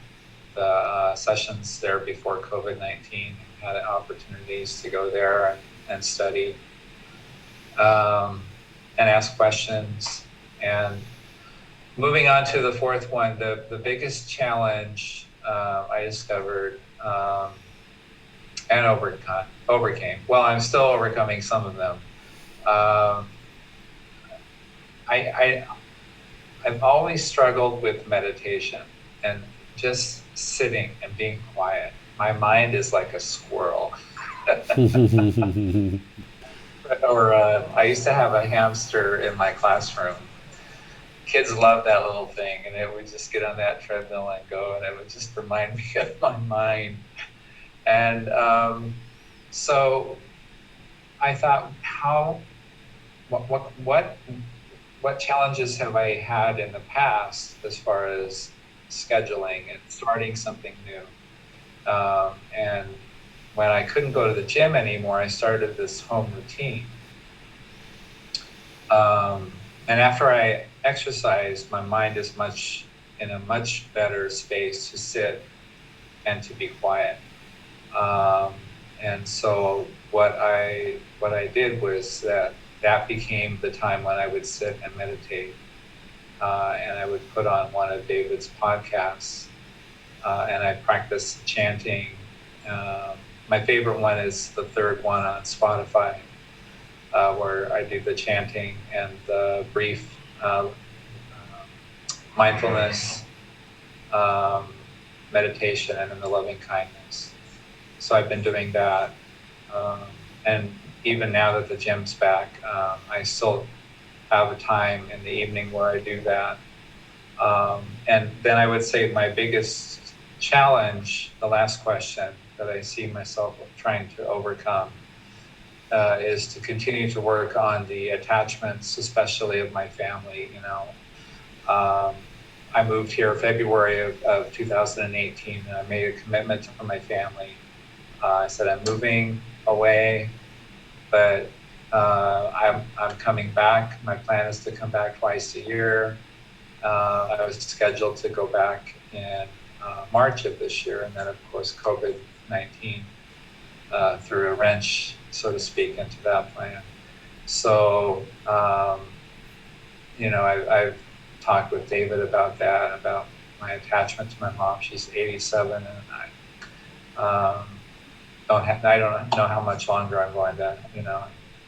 the sessions there before COVID-19, had opportunities to go there and study, and ask questions. And moving on to the fourth one, the biggest challenge I discovered and overcame. Well, I'm still overcoming some of them. I've always struggled with meditation and just sitting and being quiet. My mind is like a squirrel. Or I used to have a hamster in my classroom. Kids love that little thing, and it would just get on that treadmill and go, and it would just remind me of my mind. And so I thought, what challenges have I had in the past as far as scheduling and starting something new? And when I couldn't go to the gym anymore, I started this home routine. And after I exercise, my mind is in a much better space to sit and to be quiet. And so what I did was that became the time when I would sit and meditate, and I would put on one of David's podcasts, and I practiced chanting. My favorite one is the third one on Spotify, where I do the chanting and the brief mindfulness, meditation, and then the loving kindness. So I've been doing that. And even now that the gym's back, I still have a time in the evening where I do that. And then I would say my biggest challenge, the last question that I see myself trying to overcome, is to continue to work on the attachments, especially of my family. I moved here February of 2018, and I made a commitment to my family. I said, I'm moving away, but I'm coming back. My plan is to come back twice a year. I was scheduled to go back in March of this year, and then of course COVID-19 threw a wrench, so to speak, into that plan. So, I've talked with David about that, about my attachment to my mom. She's 87, and I don't know how much longer I'm going to,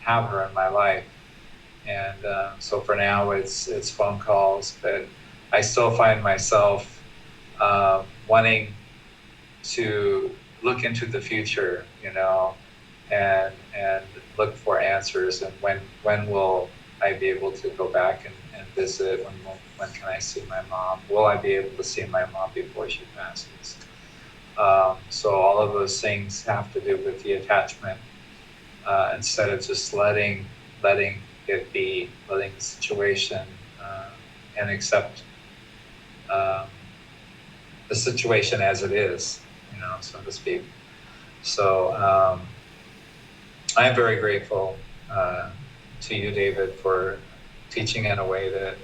have her in my life. And so for now, it's phone calls, but I still find myself wanting to look into the future, and look for answers. And when will I be able to go back and visit? When can I see my mom? Will I be able to see my mom before she passes? So all of those things have to do with the attachment, instead of just letting it be, letting the situation, and accept the situation as it is, so to speak. So I am very grateful to you, David, for teaching in a way that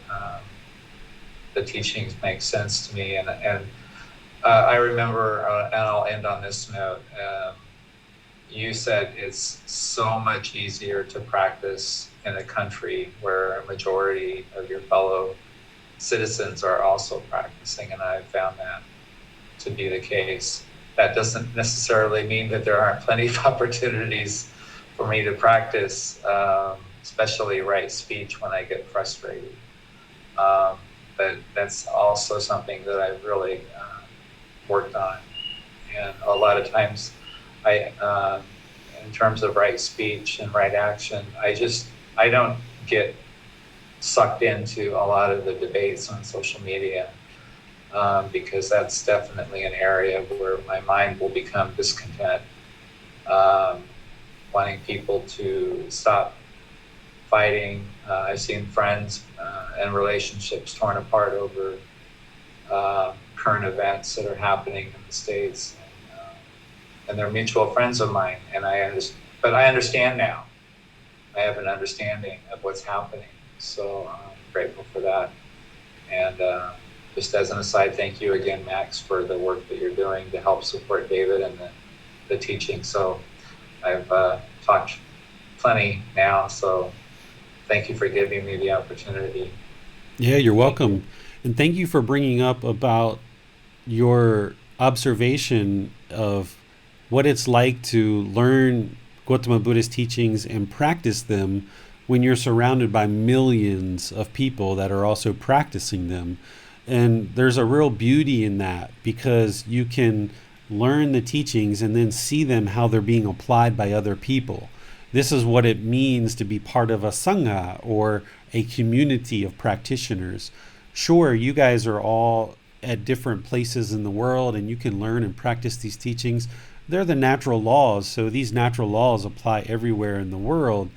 the teachings make sense to me. And I remember, and I'll end on this note, you said it's so much easier to practice in a country where a majority of your fellow citizens are also practicing, and I've found that to be the case. That doesn't necessarily mean that there aren't plenty of opportunities for me to practice, especially right speech when I get frustrated. But that's also something that I've really worked on. And a lot of times in terms of right speech and right action, I don't get sucked into a lot of the debates on social media, because that's definitely an area where my mind will become discontent, wanting people to stop fighting. I've seen friends and relationships torn apart over current events that are happening in the States, and they're mutual friends of mine. And but I understand now. I have an understanding of what's happening, so I'm grateful for that. And just as an aside, thank you again, Max, for the work that you're doing to help support David and the teaching. So I've talked plenty now, so thank you for giving me the opportunity. Yeah, you're welcome. And thank you for bringing up about your observation of what it's like to learn Gotama Buddha's teachings and practice them when you're surrounded by millions of people that are also practicing them. And there's a real beauty in that, because you can learn the teachings and then see them, how they're being applied by other people. This is what it means to be part of a sangha, or a community of practitioners. Sure, you guys are all at different places in the world and you can learn and practice these teachings, they're the natural laws. So these natural laws apply everywhere in the world.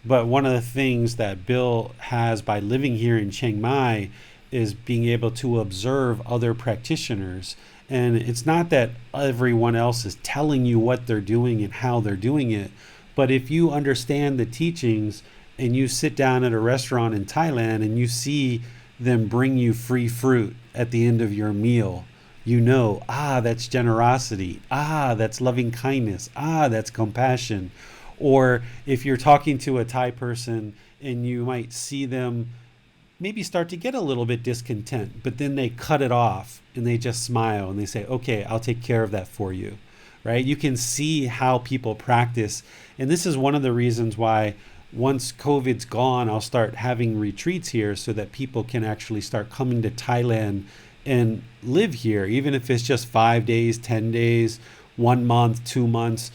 But one of the things that Bill has by living here in Chiang Mai is being able to observe other practitioners. And it's not that everyone else is telling you what they're doing and how they're doing it, but if you understand the teachings and you sit down at a restaurant in Thailand and you see them bring you free fruit at the end of your meal, you know, that's generosity. That's loving kindness. That's compassion. Or if you're talking to a Thai person and you might see them maybe start to get a little bit discontent, but then they cut it off and they just smile and they say, okay, I'll take care of that for you, right? You can see how people practice. And this is one of the reasons why once COVID's gone, I'll start having retreats here so that people can actually start coming to Thailand and live here, even if it's just 5 days, 10 days, 1 month, 2 months.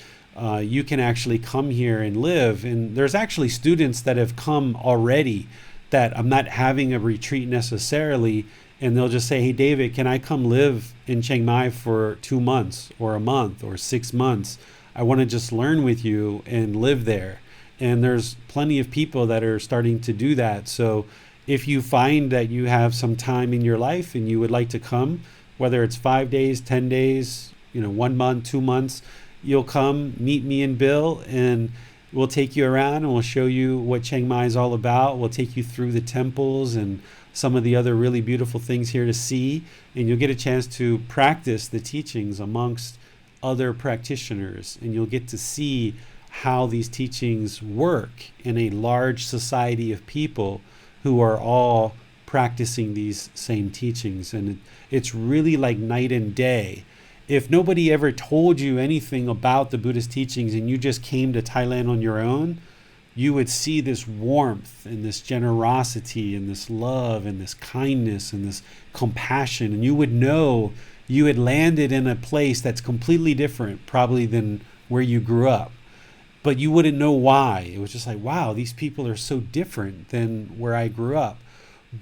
You can actually come here and live. And there's actually students that have come already that I'm not having a retreat necessarily, and they'll just say, hey, David, can I come live in Chiang Mai for 2 months or a month or 6 months? I want to just learn with you and live there. And there's plenty of people that are starting to do that. So if you find that you have some time in your life and you would like to come, whether it's 5 days, 10 days, 1 month, 2 months, you'll come meet me and Bill, and we'll take you around and we'll show you what Chiang Mai is all about. We'll take you through the temples and some of the other really beautiful things here to see. And you'll get a chance to practice the teachings amongst other practitioners. And you'll get to see how these teachings work in a large society of people who are all practicing these same teachings. And it's really like night and day. If nobody ever told you anything about the Buddhist teachings and you just came to Thailand on your own, you would see this warmth and this generosity and this love and this kindness and this compassion. And you would know you had landed in a place that's completely different probably than where you grew up. But you wouldn't know why. It was just like, wow, these people are so different than where I grew up.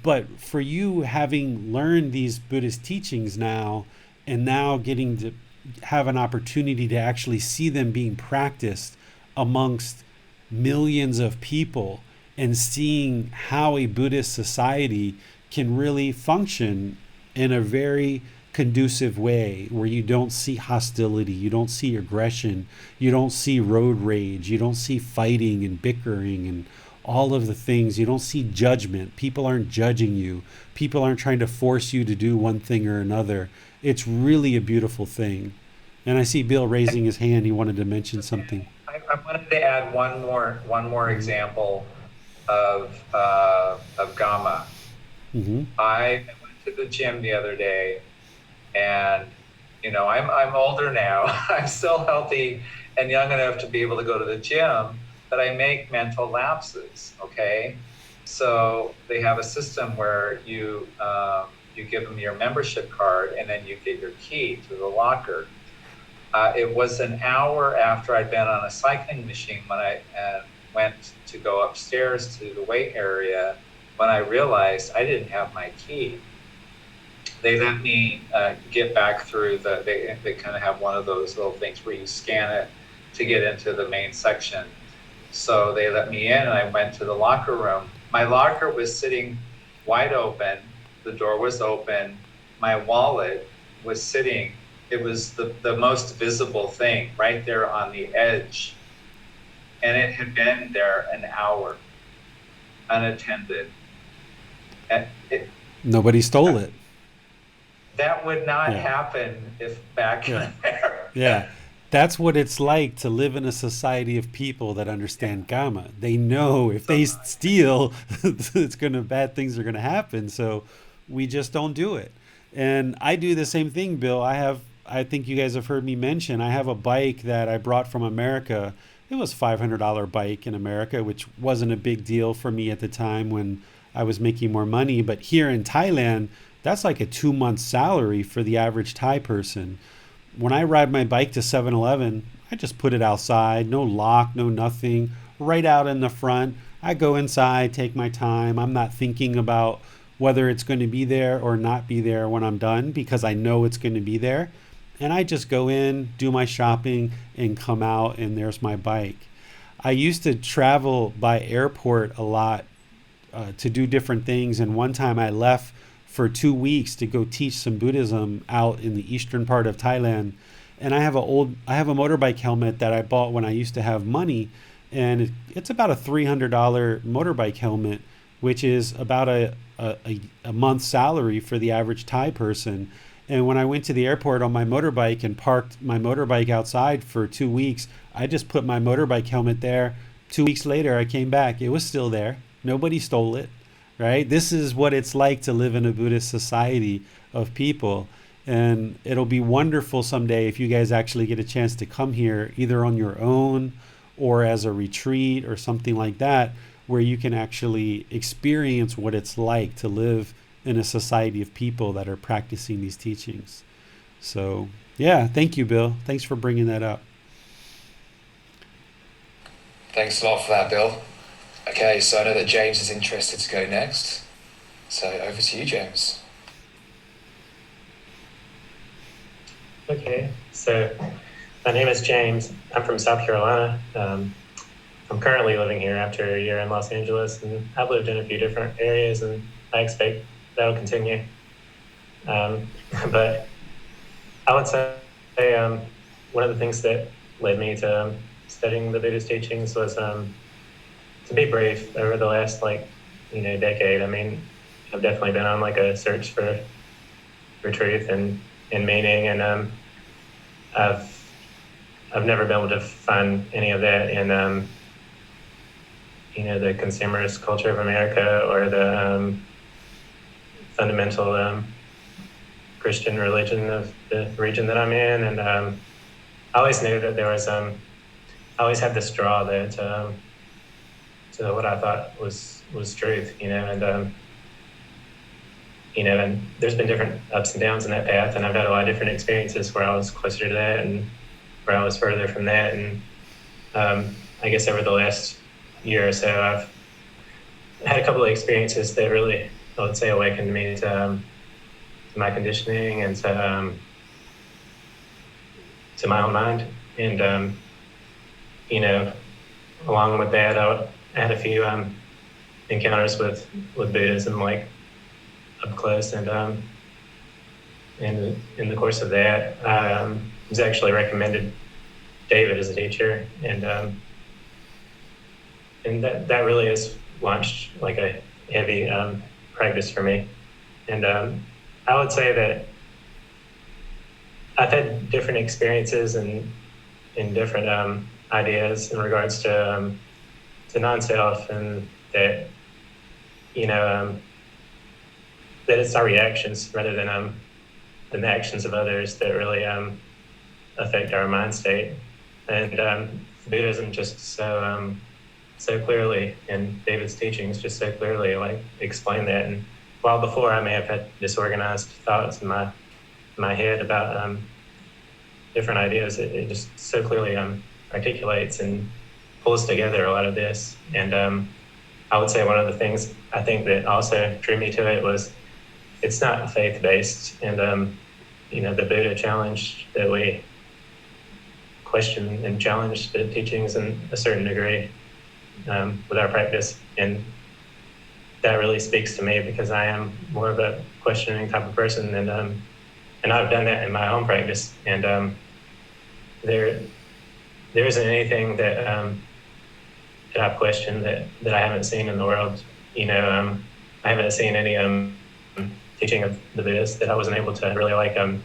But for you having learned these Buddhist teachings now, and now getting to have an opportunity to actually see them being practiced amongst millions of people and seeing how a Buddhist society can really function in a very conducive way where you don't see hostility, you don't see aggression, you don't see road rage, you don't see fighting and bickering and all of the things. You don't see judgment. People aren't judging you. People aren't trying to force you to do one thing or another. It's really a beautiful thing. And I see Bill raising his hand. He wanted to mention something. I wanted to add one more example of Gama. Mm-hmm. I went to the gym the other day, and I'm older now. I'm still healthy and young enough to be able to go to the gym, but I make mental lapses. Okay, so they have a system where you give them your membership card and then you get your key to the locker. It was an hour after I'd been on a cycling machine when I went to go upstairs to the weight area when I realized I didn't have my key. They let me get back through they kind of have one of those little things where you scan it to get into the main section. So they let me in and I went to the locker room. My locker was sitting wide open. The door was open. My wallet was sitting. It was the most visible thing right there on the edge. And it had been there an hour, unattended. And Nobody stole it. That would not happen if back in there. Yeah. That's what it's like to live in a society of people that understand Gama. They know if they steal, bad things are gonna happen. So we just don't do it. And I do the same thing, Bill. I think you guys have heard me mention, I have a bike that I brought from America. It was $500 bike in America, which wasn't a big deal for me at the time when I was making more money. But here in Thailand, that's like a 2-month salary for the average Thai person. When I ride my bike to 7-Eleven, I just put it outside, no lock, no nothing, right out in the front. I go inside, take my time. I'm not thinking about whether it's going to be there or not be there when I'm done because I know it's going to be there. and I just go in, do my shopping, and come out, and there's my bike. I used to travel by airport a lot to do different things, and one time I left for 2 weeks to go teach some Buddhism out in the eastern part of Thailand. And I have a motorbike helmet that I bought when I used to have money, and it's about a $300 motorbike helmet, which is about a month's salary for the average Thai person. And when I went to the airport on my motorbike and parked my motorbike outside for 2 weeks, I just put my motorbike helmet there. 2 weeks later, I came back. It was still there. Nobody stole it, right? This is what it's like to live in a Buddhist society of people. And it'll be wonderful someday if you guys actually get a chance to come here, either on your own or as a retreat or something like that, where you can actually experience what it's like to live in a society of people that are practicing these teachings. So, yeah, thank you, Bill. Thanks for bringing that up. Thanks a lot for that, Bill. Okay, so I know that James is interested to go next. So over to you, James. Okay, so my name is James. I'm from South Carolina. I'm currently living here after a year in Los Angeles, and I've lived in a few different areas, and I expect that'll continue. But I would say one of the things that led me to studying the Buddhist teachings was, to be brief, over the last decade. I mean, I've definitely been on a search for truth and meaning, and I've never been able to find any of that in the consumerist culture of America or the fundamental Christian religion of the region that I'm in. And I always knew that there was I always had this draw there to what I thought was truth, and there's been different ups and downs in that path, and I've had a lot of different experiences where I was closer to that and where I was further from that. And I guess over the last year or so, I've had a couple of experiences that really, I would say, awakened me to my conditioning and to my own mind. And, along with that, I had a few encounters with Buddhism, up close, and in the course of that, I was actually recommended David as a teacher, and that really has launched a heavy practice for me. And I would say that I've had different experiences and different ideas in regards to non-self, and that that it's our reactions rather than the actions of others that really affect our mind state. And Buddhism just so clearly, and David's teachings just so clearly explain that. And while before I may have had disorganized thoughts in my head about different ideas, it just so clearly articulates and pulls together a lot of this. And I would say one of the things I think that also drew me to it was it's not faith-based, and the Buddha challenged that we question and challenge the teachings in a certain degree with our practice, and that really speaks to me because I am more of a questioning type of person, and I've done that in my own practice, and there isn't anything that I've questioned that I haven't seen in the world. I haven't seen any teaching of the Buddhists that I wasn't able to really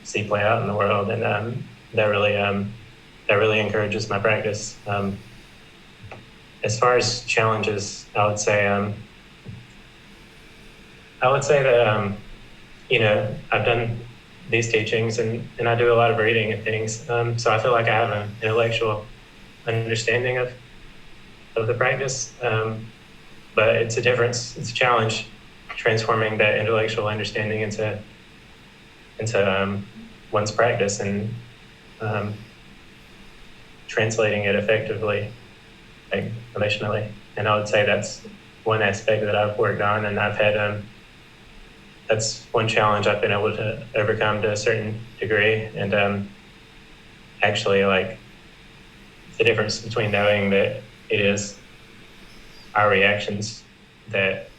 see play out in the world, and that really encourages my practice. As far as challenges, I would say that I've done these teachings, and I do a lot of reading and things, so I feel like I have an intellectual understanding of the practice, but it's a challenge transforming that intellectual understanding into one's practice and translating it effectively, relationally. And I would say that's one aspect that I've worked on, and I've had that's one challenge I've been able to overcome to a certain degree. And actually, like, the difference between knowing that it is our reactions that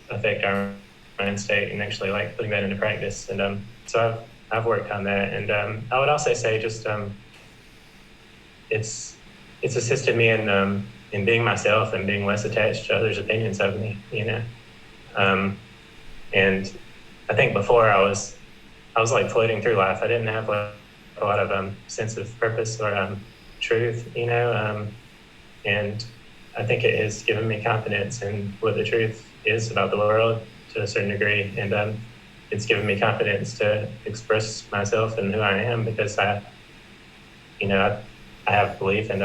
affect our mind state and actually like putting that into practice. And so I've worked on that. And I would also say just it's assisted me in being myself and being less attached to others' opinions of me, you know. And I think before I was like floating through life. I didn't have like a lot of sense of purpose or truth, you know. And I think it has given me confidence in what the truth is about the world to a certain degree. And it's given me confidence to express myself and who I am because you know, I have belief in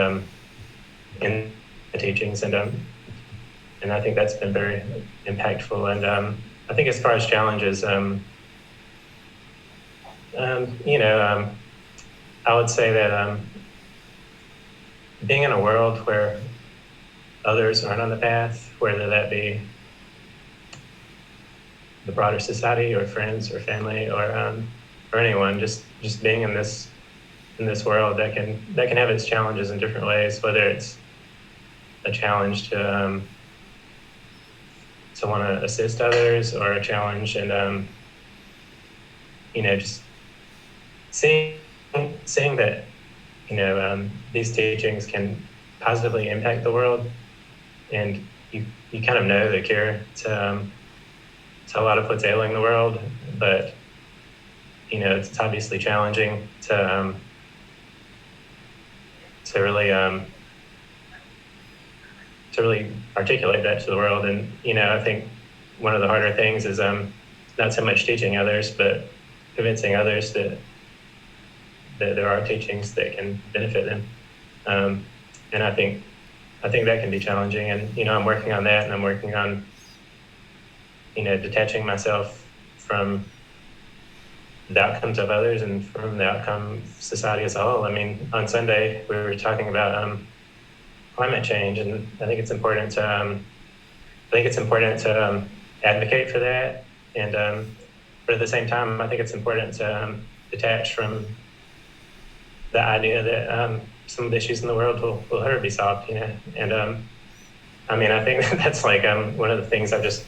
the teachings, and I think that's been very impactful. And I think as far as challenges, you know, I would say that being in a world where others aren't on the path, whether that be the broader society or friends or family or anyone, just being in this world that can have its challenges in different ways, whether it's a challenge to want to assist others or a challenge and you know, just seeing that, you know, these teachings can positively impact the world, and you kind of know the cure to a lot of what's ailing the world, but you know, it's obviously challenging to really articulate that to the world. And you know, I think one of the harder things is not so much teaching others, but convincing others that there are teachings that can benefit them. And I think that can be challenging. And you know, I'm working on that, and I'm working on, you know, detaching myself from the outcomes of others and from the outcome of society as a whole. I mean, on Sunday we were talking about climate change, and I think it's important to advocate for that, and but at the same time, I think it's important to detach from the idea that some of the issues in the world will ever be solved, you know. And I mean, I think that's like one of the things I'm just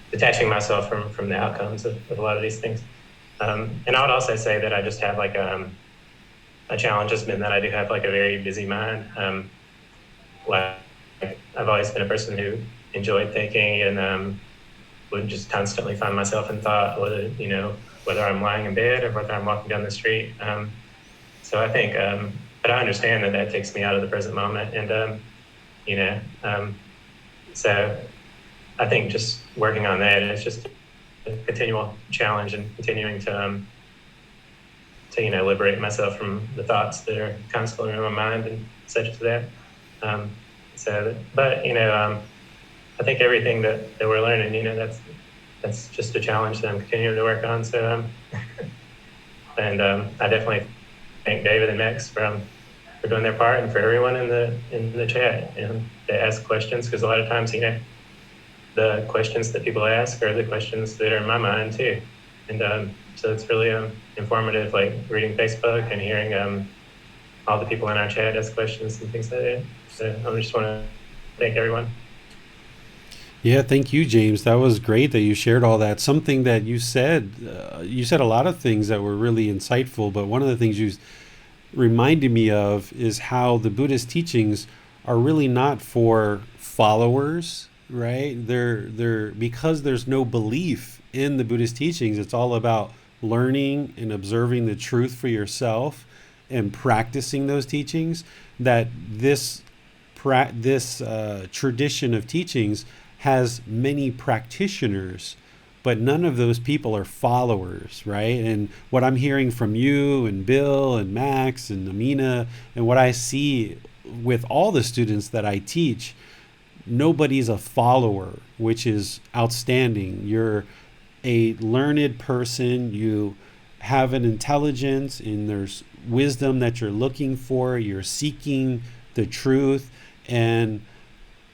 detaching myself from the outcomes of a lot of these things. And I would also say that I just have like a challenge has been that I do have like a very busy mind. Like I've always been a person who enjoyed thinking and would just constantly find myself in thought, whether I'm lying in bed or whether I'm walking down the street. So I think, but I understand that takes me out of the present moment, and so I think just working on that is just a continual challenge and continuing to liberate myself from the thoughts that are constantly in my mind and such to that. But I think everything that we're learning, that's just a challenge that I'm continuing to work on. So, and I definitely thank David and Max for doing their part, and for everyone in the chat that ask questions, because a lot of times, the questions that people ask are the questions that are in my mind too, and so it's really informative, like reading Facebook and hearing all the people in our chat ask questions and things like that. So I just want to thank everyone. Yeah, thank you, James. That was great that you shared all that. Something that you said a lot of things that were really insightful, but one of the things you reminded me of is how the Buddhist teachings are really not for followers, right? They're because there's no belief in the Buddhist teachings. It's all about learning and observing the truth for yourself and practicing those teachings. That this tradition of teachings has many practitioners, but none of those people are followers, right? And what I'm hearing from you and Bill and Max and Amina, and what I see with all the students that I teach, nobody's a follower, which is outstanding. You're a learned person. You have an intelligence, and there's wisdom that you're looking for. You're seeking the truth, and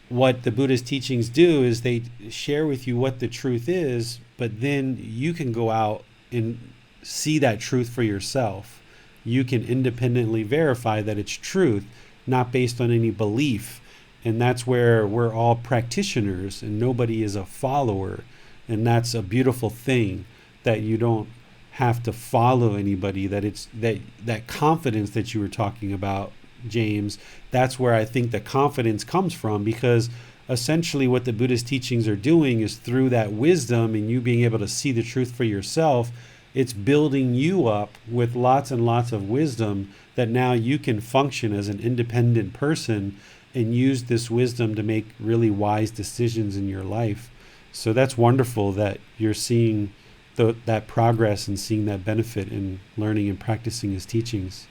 what the Buddha's teachings do is they share with you what the truth is, but then you can go out and see that truth for yourself. You can independently verify that it's truth, not based on any belief. And that's where we're all practitioners and nobody is a follower. And that's a beautiful thing, that you don't have to follow anybody, that it's that confidence that you were talking about, James. That's where I think the confidence comes from, because essentially what the Buddhist teachings are doing is, through that wisdom and you being able to see the truth for yourself, it's building you up with lots and lots of wisdom, that now you can function as an independent person and use this wisdom to make really wise decisions in your life. So that's wonderful that you're seeing that progress and seeing that benefit in learning and practicing his teachings.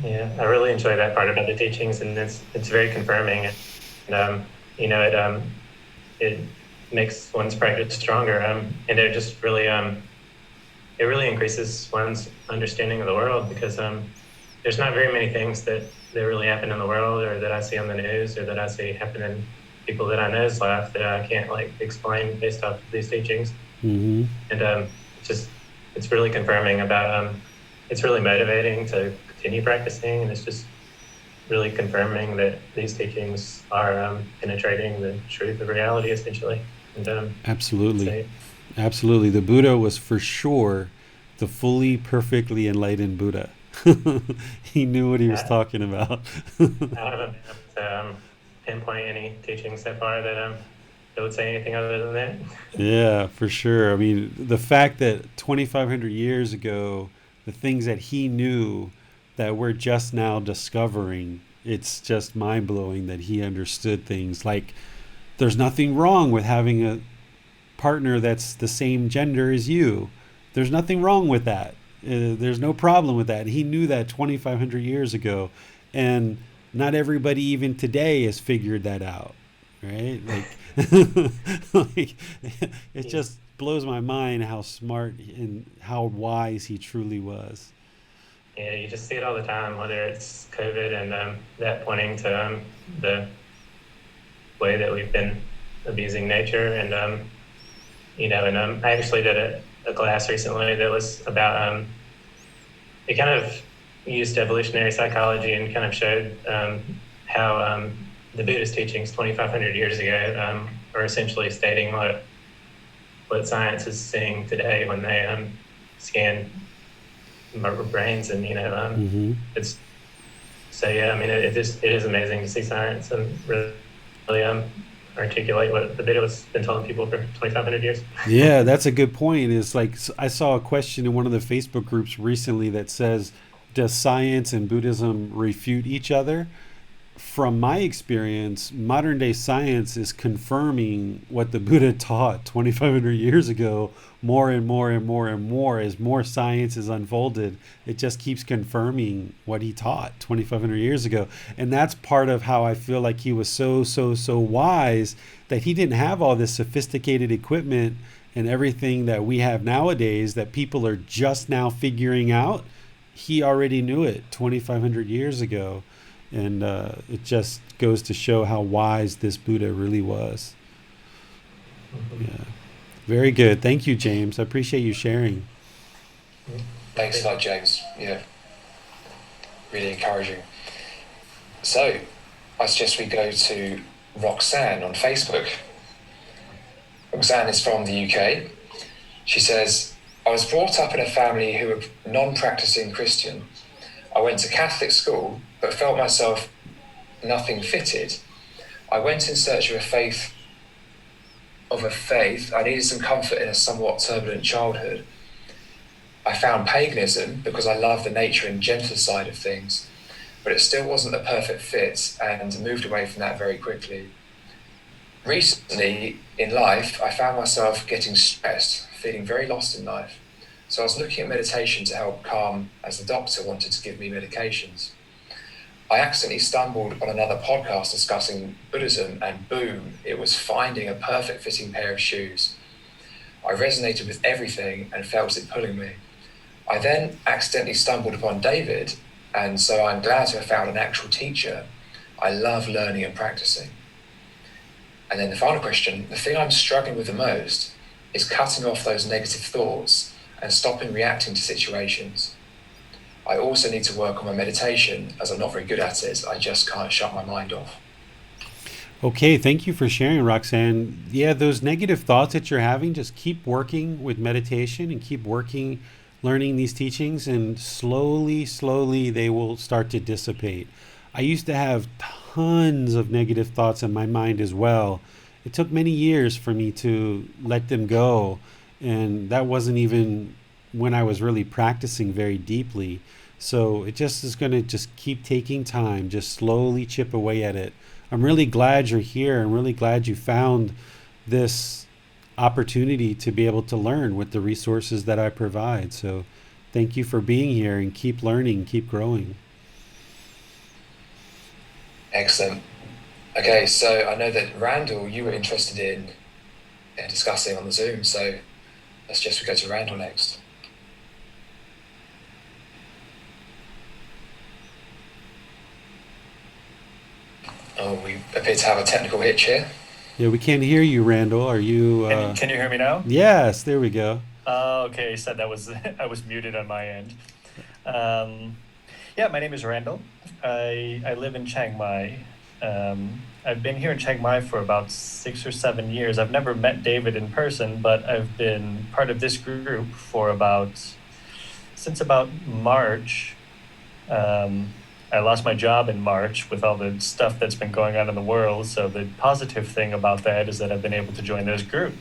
Yeah, I really enjoy that part about the teachings, and it's very confirming, and it makes one's practice stronger, and it just really it really increases one's understanding of the world, because there's not very many things that really happen in the world, or that I see on the news, or that I see happen in people that I know's life, that I can't explain based off of these teachings. Mm-hmm. And it's really confirming about it's really motivating to continue practicing, and it's just really confirming that these teachings are penetrating the truth of reality, essentially. And Absolutely. Absolutely. The Buddha was for sure the fully, perfectly enlightened Buddha. He knew what he was talking about. I haven't been able to pinpoint any teachings so far that would say anything other than that. Yeah, for sure. I mean, the fact that 2,500 years ago, the things that he knew that we're just now discovering, it's just mind-blowing that he understood things like there's nothing wrong with having a partner that's the same gender as you. There's nothing wrong with that. There's no problem with that. He knew that 2,500 years ago, and not everybody even today has figured that out, right? Like it just blows my mind how smart and how wise he truly was. Yeah, you just see it all the time, whether it's COVID and that pointing to the way that we've been abusing nature, and I actually did a class recently that was about it kind of used evolutionary psychology and kind of showed how the Buddhist teachings 2,500 years ago are essentially stating what science is seeing today when they scan brains, and Mm-hmm. it's so yeah. I mean, it is amazing to see science and really articulate what the Buddha has been telling people for 2,500 years. Yeah, that's a good point. Is like, I saw a question in one of the Facebook groups recently that says, does science and Buddhism refute each other? From my experience, modern day science is confirming what the Buddha taught 2,500 years ago more and more and more and more. As more science is unfolded, it just keeps confirming what he taught 2,500 years ago. And that's part of how I feel like he was so wise, that he didn't have all this sophisticated equipment and everything that we have nowadays that people are just now figuring out. He already knew it 2,500 years ago. And it just goes to show how wise this Buddha really was. Yeah. Very good. Thank you, James. I appreciate you sharing. Thanks a lot, James. Yeah, really encouraging. So, I suggest we go to Roxanne on Facebook. Roxanne is from the UK. She says, I was brought up in a family who were non-practicing Christian. I went to Catholic school, but felt myself nothing fitted. I went in search of a faith. I needed some comfort in a somewhat turbulent childhood. I found paganism because I love the nature and gentle side of things, but it still wasn't the perfect fit, and moved away from that very quickly. Recently in life, I found myself getting stressed, feeling very lost in life. So I was looking at meditation to help calm, as the doctor wanted to give me medications. I accidentally stumbled on another podcast discussing Buddhism, and boom, it was finding a perfect fitting pair of shoes. I resonated with everything and felt it pulling me. I then accidentally stumbled upon David, and so I'm glad to have found an actual teacher. I love learning and practicing. And then the final question, the thing I'm struggling with the most is cutting off those negative thoughts and stopping reacting to situations. I also need to work on my meditation, as I'm not very good at it. I just can't shut my mind off. Okay, thank you for sharing, Roxanne. Yeah, those negative thoughts that you're having, just keep working with meditation and keep working, learning these teachings, and slowly, slowly they will start to dissipate. I used to have tons of negative thoughts in my mind as well. It took many years for me to let them go, and that wasn't even when I was really practicing very deeply. So it just is going to just keep taking time, just slowly chip away at it. I'm really glad you're here. I'm really glad you found this opportunity to be able to learn with the resources that I provide. So thank you for being here and keep learning, keep growing. Excellent. Okay, so I know that Randall, you were interested in discussing on the Zoom, so let's just go to Randall next. Oh, we appear to have a technical hitch here. Yeah, we can't hear you, Randall. Are you? Can you hear me now? Yes, there we go. Okay, you said that was I was muted on my end. Um, yeah, my name is Randall. I live in Chiang Mai. I've been here in Chiang Mai for about 6 or 7 years. I've never met David in person, but I've been part of this group for since about March. I lost my job in March with all the stuff that's been going on in the world. So the positive thing about that is that I've been able to join this group,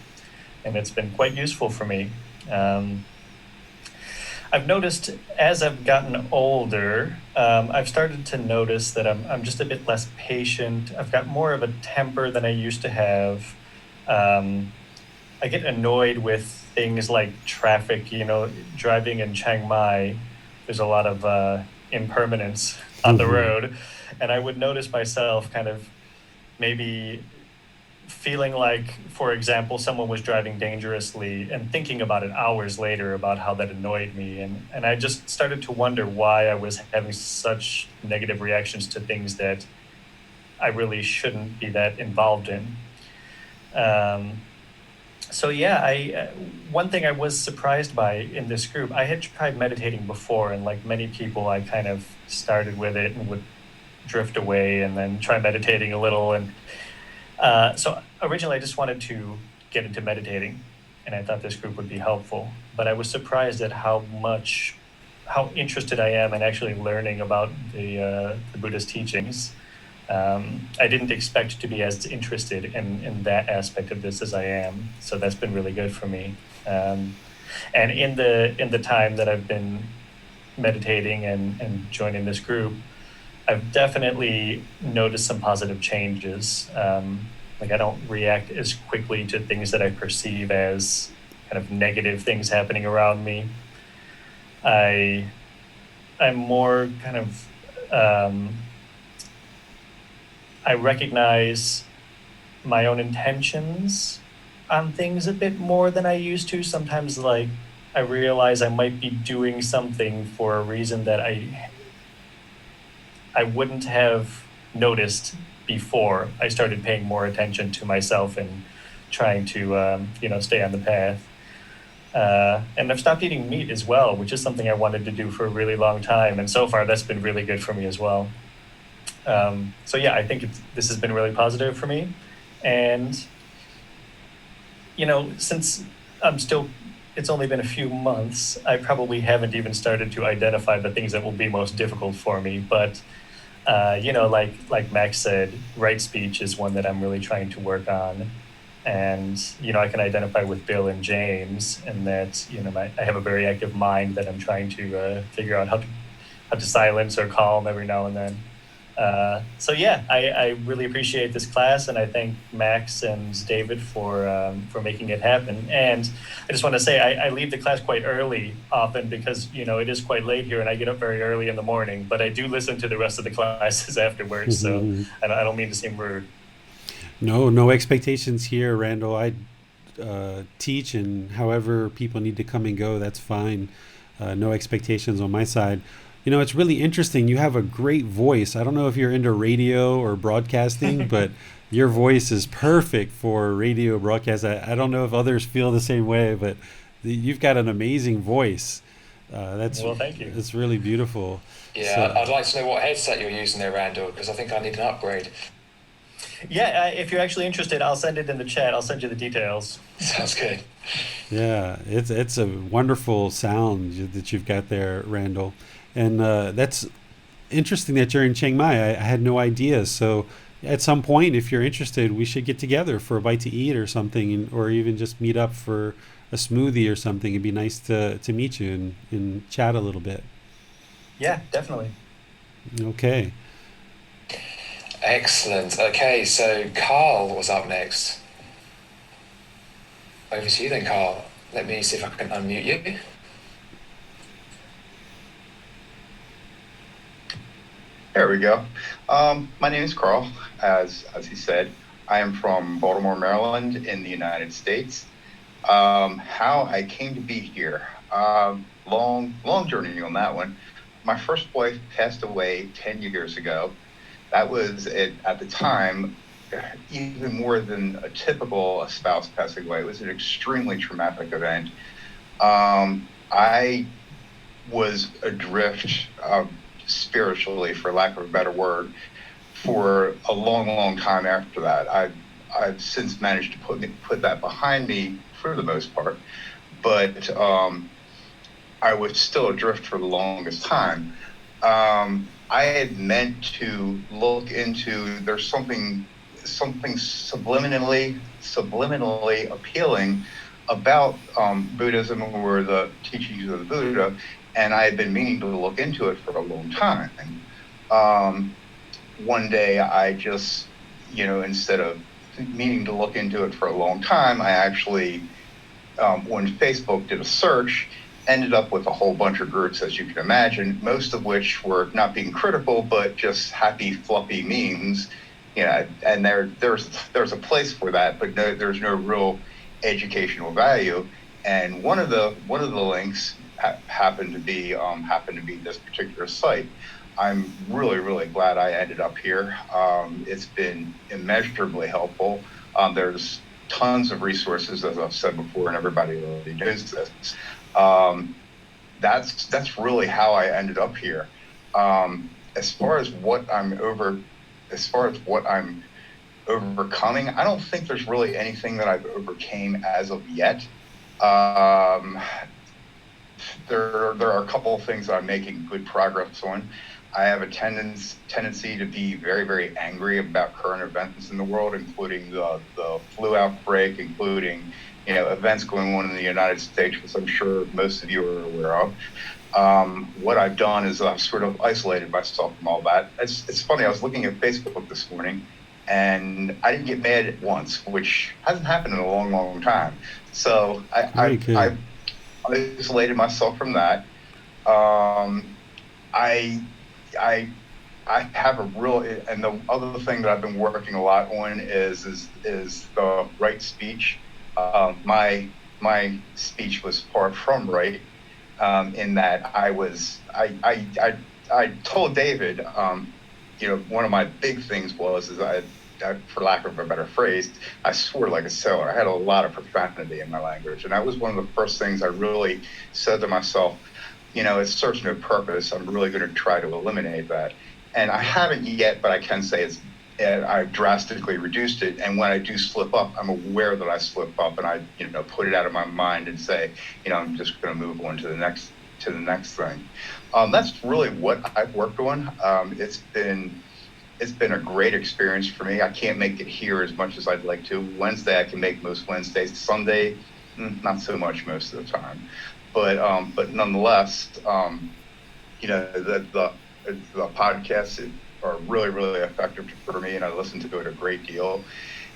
and it's been quite useful for me. Um, I've noticed as I've gotten older, I've started to notice that I'm just a bit less patient. I've got more of a temper than I used to have. Um, I get annoyed with things like traffic, driving in Chiang Mai. There's a lot of impermanence on the Hmm. road. And I would notice myself kind of maybe feeling like, for example, someone was driving dangerously and thinking about it hours later about how that annoyed me. And I just started to wonder why I was having such negative reactions to things that I really shouldn't be that involved in. Um, so yeah, one thing I was surprised by in this group, I had tried meditating before, and like many people, I kind of started with it and would drift away and then try meditating a little. And so originally, I just wanted to get into meditating, and I thought this group would be helpful. But I was surprised at how interested I am in actually learning about the Buddha's teachings. I didn't expect to be as interested in that aspect of this as I am, so that's been really good for me. Um, and in the time that I've been meditating and joining this group, I've definitely noticed some positive changes. Like I don't react as quickly to things that I perceive as kind of negative things happening around me. I I'm more kind of I recognize my own intentions on things a bit more than I used to. Sometimes, like, I realize I might be doing something for a reason that I wouldn't have noticed before I started paying more attention to myself and trying to, stay on the path. And I've stopped eating meat as well, which is something I wanted to do for a really long time. And so far, that's been really good for me as well. So yeah, I think this has been really positive for me. And, since I'm still, it's only been a few months, I probably haven't even started to identify the things that will be most difficult for me. But, like Max said, right speech is one that I'm really trying to work on. And, I can identify with Bill and James, and that, I have a very active mind that I'm trying to figure out how to silence or calm every now and then. So yeah, I really appreciate this class, and I thank Max and David for making it happen. And I just want to say I leave the class quite early often because it is quite late here, and I get up very early in the morning. But I do listen to the rest of the classes afterwards, so I don't mean to seem rude. No, no expectations here, Randall. I teach, and however people need to come and go, that's fine. No expectations on my side. It's really interesting. You have a great voice. I don't know if you're into radio or broadcasting, but Your voice is perfect for radio broadcast. I don't know if others feel the same way, but you've got an amazing voice. Well, thank you. It's really beautiful. Yeah, I'd like to know what headset you're using there, Randall, because I think I need an upgrade. Yeah, if you're actually interested, I'll send it in the chat. I'll send you the details. Sounds good. Yeah, it's a wonderful sound that you've got there, Randall, and that's interesting that you're in Chiang Mai. I had no idea. So at some point, if you're interested, we should get together for a bite to eat or something, or even just meet up for a smoothie or something. It'd be nice to meet you and chat a little bit. Yeah, definitely. Okay. Excellent. Okay, so Carl was up next. Over to you then, Carl. Let me see if I can unmute you. There we go. My name is Carl. As he said, I am from Baltimore, Maryland, in the United States. How I came to be here, long journey on that one. My first wife passed away 10 years ago. That was at the time, even more than a typical spouse passing away. It was an extremely traumatic event. I was adrift spiritually, for lack of a better word, for a long time after that. I've since managed to put that behind me for the most part, but I was still adrift for the longest time. I had meant to look into, there's something subliminally appealing about Buddhism or the teachings of the Buddha, and I had been meaning to look into it for a long time. One day I just, instead of meaning to look into it for a long time, I actually, on Facebook, did a search, ended up with a whole bunch of groups, as you can imagine, most of which were not being critical, but just happy, fluffy memes. And there's a place for that, but there's no real educational value. And one of the links happened to be this particular site. I'm really glad I ended up here. It's been immeasurably helpful. There's tons of resources, as I've said before, and everybody already knows this. That's really how I ended up here. As far as what I'm overcoming, I don't think there's really anything that I've overcame as of yet. There are a couple of things that I'm making good progress on. I have a tendency to be very angry about current events in the world, including the flu outbreak, including events going on in the United States, which I'm sure most of you are aware of. What I've done is I've sort of isolated myself from all that. It's funny, I was looking at Facebook this morning, and I didn't get mad at once, which hasn't happened in a long time. So I isolated myself from that. I have a real, and the other thing that I've been working a lot on is the right speech. My speech was far from right, in that I told David, one of my big things is I, for lack of a better phrase, I swore like a sailor. I had a lot of profanity in my language, and that was one of the first things I really said to myself. It serves no purpose. I'm really going to try to eliminate that, and I haven't yet, but I can say I've drastically reduced it. And when I do slip up, I'm aware that I slip up, and I put it out of my mind and say, I'm just going to move on to the next thing. That's really what I've worked on. It's been a great experience for me. I can't make it here as much as I'd like to. Wednesday I can make most Wednesdays. Sunday, not so much most of the time. But nonetheless, the podcasts are really effective for me, and I listen to it a great deal.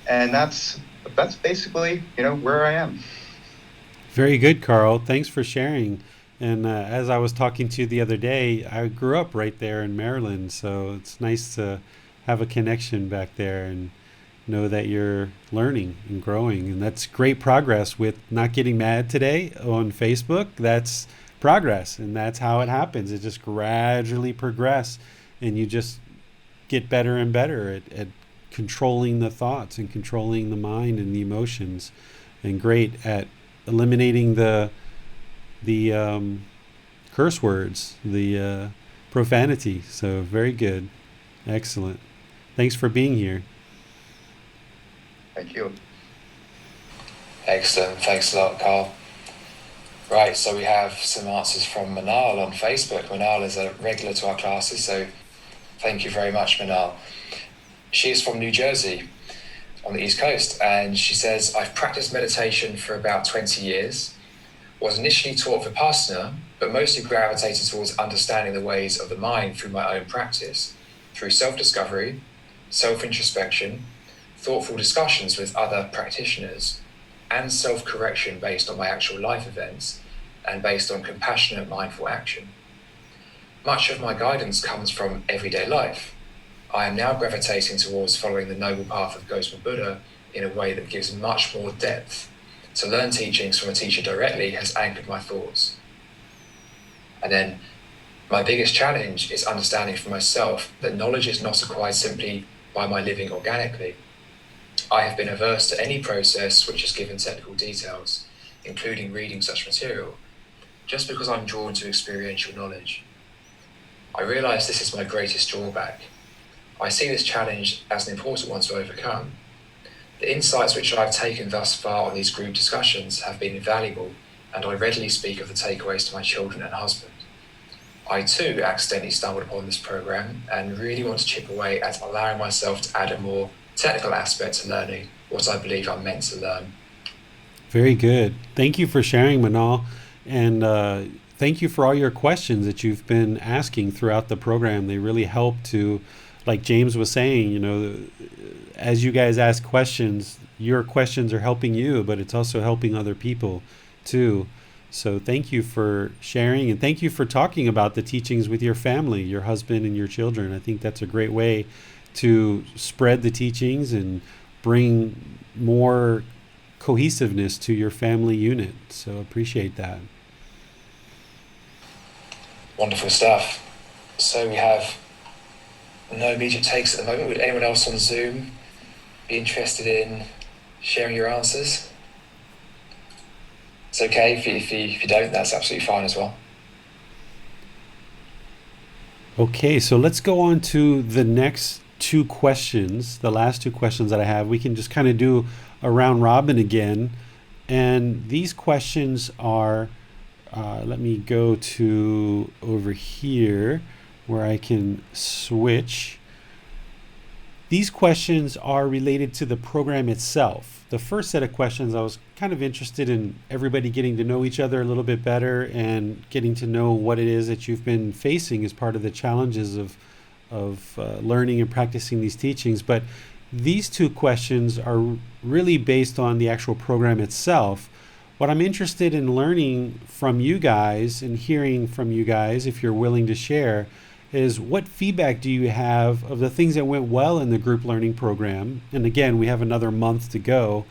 And that's basically where I am. Very good, Carl. Thanks for sharing. And as I was talking to you the other day, I grew up right there in Maryland, so it's nice to have a connection back there and know that you're learning and growing. And that's great progress with not getting mad today on Facebook. That's progress, and that's how it happens. It just gradually progresses, and you just get better and better at controlling the thoughts and controlling the mind and the emotions, and great at eliminating the curse words, the profanity. So very good. Excellent. Thanks for being here. Thank you. Excellent. Thanks a lot, Carl. Right, so we have some answers from Manal on Facebook. Manal is a regular to our classes, so thank you very much, Manal. She is from New Jersey on the East Coast, and she says, I've practiced meditation for about 20 years, was initially taught Vipassana, but mostly gravitated towards understanding the ways of the mind through my own practice, through self-discovery, self-introspection, thoughtful discussions with other practitioners, and self-correction based on my actual life events and based on compassionate, mindful action. Much of my guidance comes from everyday life. I am now gravitating towards following the noble path of Gotama Buddha in a way that gives much more depth. To learn teachings from a teacher directly has anchored my thoughts. And then, my biggest challenge is understanding for myself that knowledge is not acquired simply by my living organically. I have been averse to any process which has given technical details, including reading such material, just because I'm drawn to experiential knowledge. I realise this is my greatest drawback. I see this challenge as an important one to overcome. The insights which I've taken thus far on these group discussions have been invaluable, and I readily speak of the takeaways to my children and husband. I too accidentally stumbled upon this program and really want to chip away at allowing myself to add a more technical aspect to learning what I believe I'm meant to learn. Very good. Thank you for sharing, Manal. And thank you for all your questions that you've been asking throughout the program. They really help to, like James was saying, you know, as you guys ask questions, your questions are helping you, but it's also helping other people too. So thank you for sharing, and thank you for talking about the teachings with your family, your husband and your children. I think that's a great way to spread the teachings and bring more cohesiveness to your family unit. So appreciate that. Wonderful stuff. So we have no immediate takes at the moment. Would anyone else on Zoom be interested in sharing your answers? It's okay if you don't, that's absolutely fine as well. Okay, so let's go on to the next two questions, the last two questions that I have. We can just kind of do a round robin again. And these questions are, let me go to over here where I can switch. These questions are related to the program itself. The first set of questions, I was kind of interested in everybody getting to know each other a little bit better and getting to know what it is that you've been facing as part of the challenges of learning and practicing these teachings. But these two questions are really based on the actual program itself. What I'm interested in learning from you guys and hearing from you guys, if you're willing to share, is what feedback do you have of the things that went well in the group learning program? And again, we have another month to go.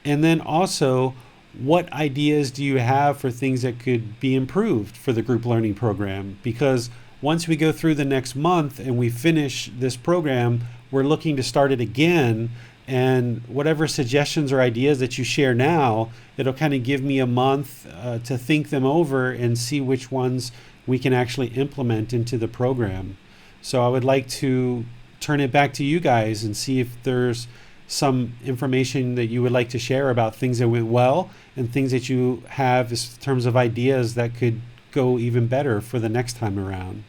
And then also, what ideas do you have for things that could be improved for the group learning program? Because once we go through the next month and we finish this program, we're looking to start it again. And whatever suggestions or ideas that you share now, it'll kind of give me a month to think them over and see which ones we can actually implement into the program. So I would like to turn it back to you guys and see if there's some information that you would like to share about things that went well and things that you have in terms of ideas that could go even better for the next time around.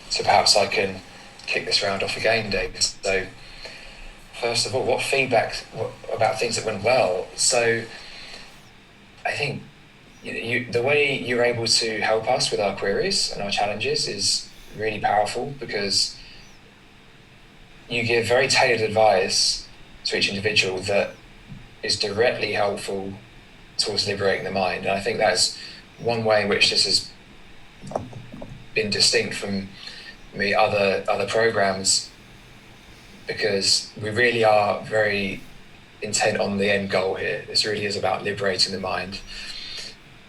So perhaps I can kick this round off again, David. So first of all, what feedback about things that went well? So I think the way you're able to help us with our queries and our challenges is really powerful, because you give very tailored advice to each individual that is directly helpful towards liberating the mind. And I think that's one way in which this has been distinct from other programs, because we really are very intent on the end goal here. This really is about liberating the mind.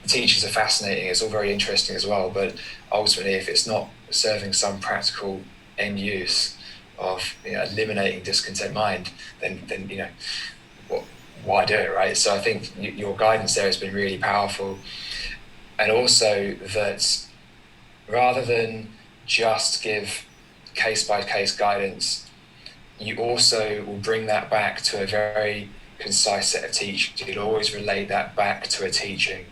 The teachers are fascinating, it's all very interesting as well, but ultimately if it's not serving some practical end use of eliminating discontent mind, then why do it, right? So I think your guidance there has been really powerful, and also that rather than just give case-by-case guidance, you also will bring that back to a very concise set of teachings. You'll always relate that back to a teaching.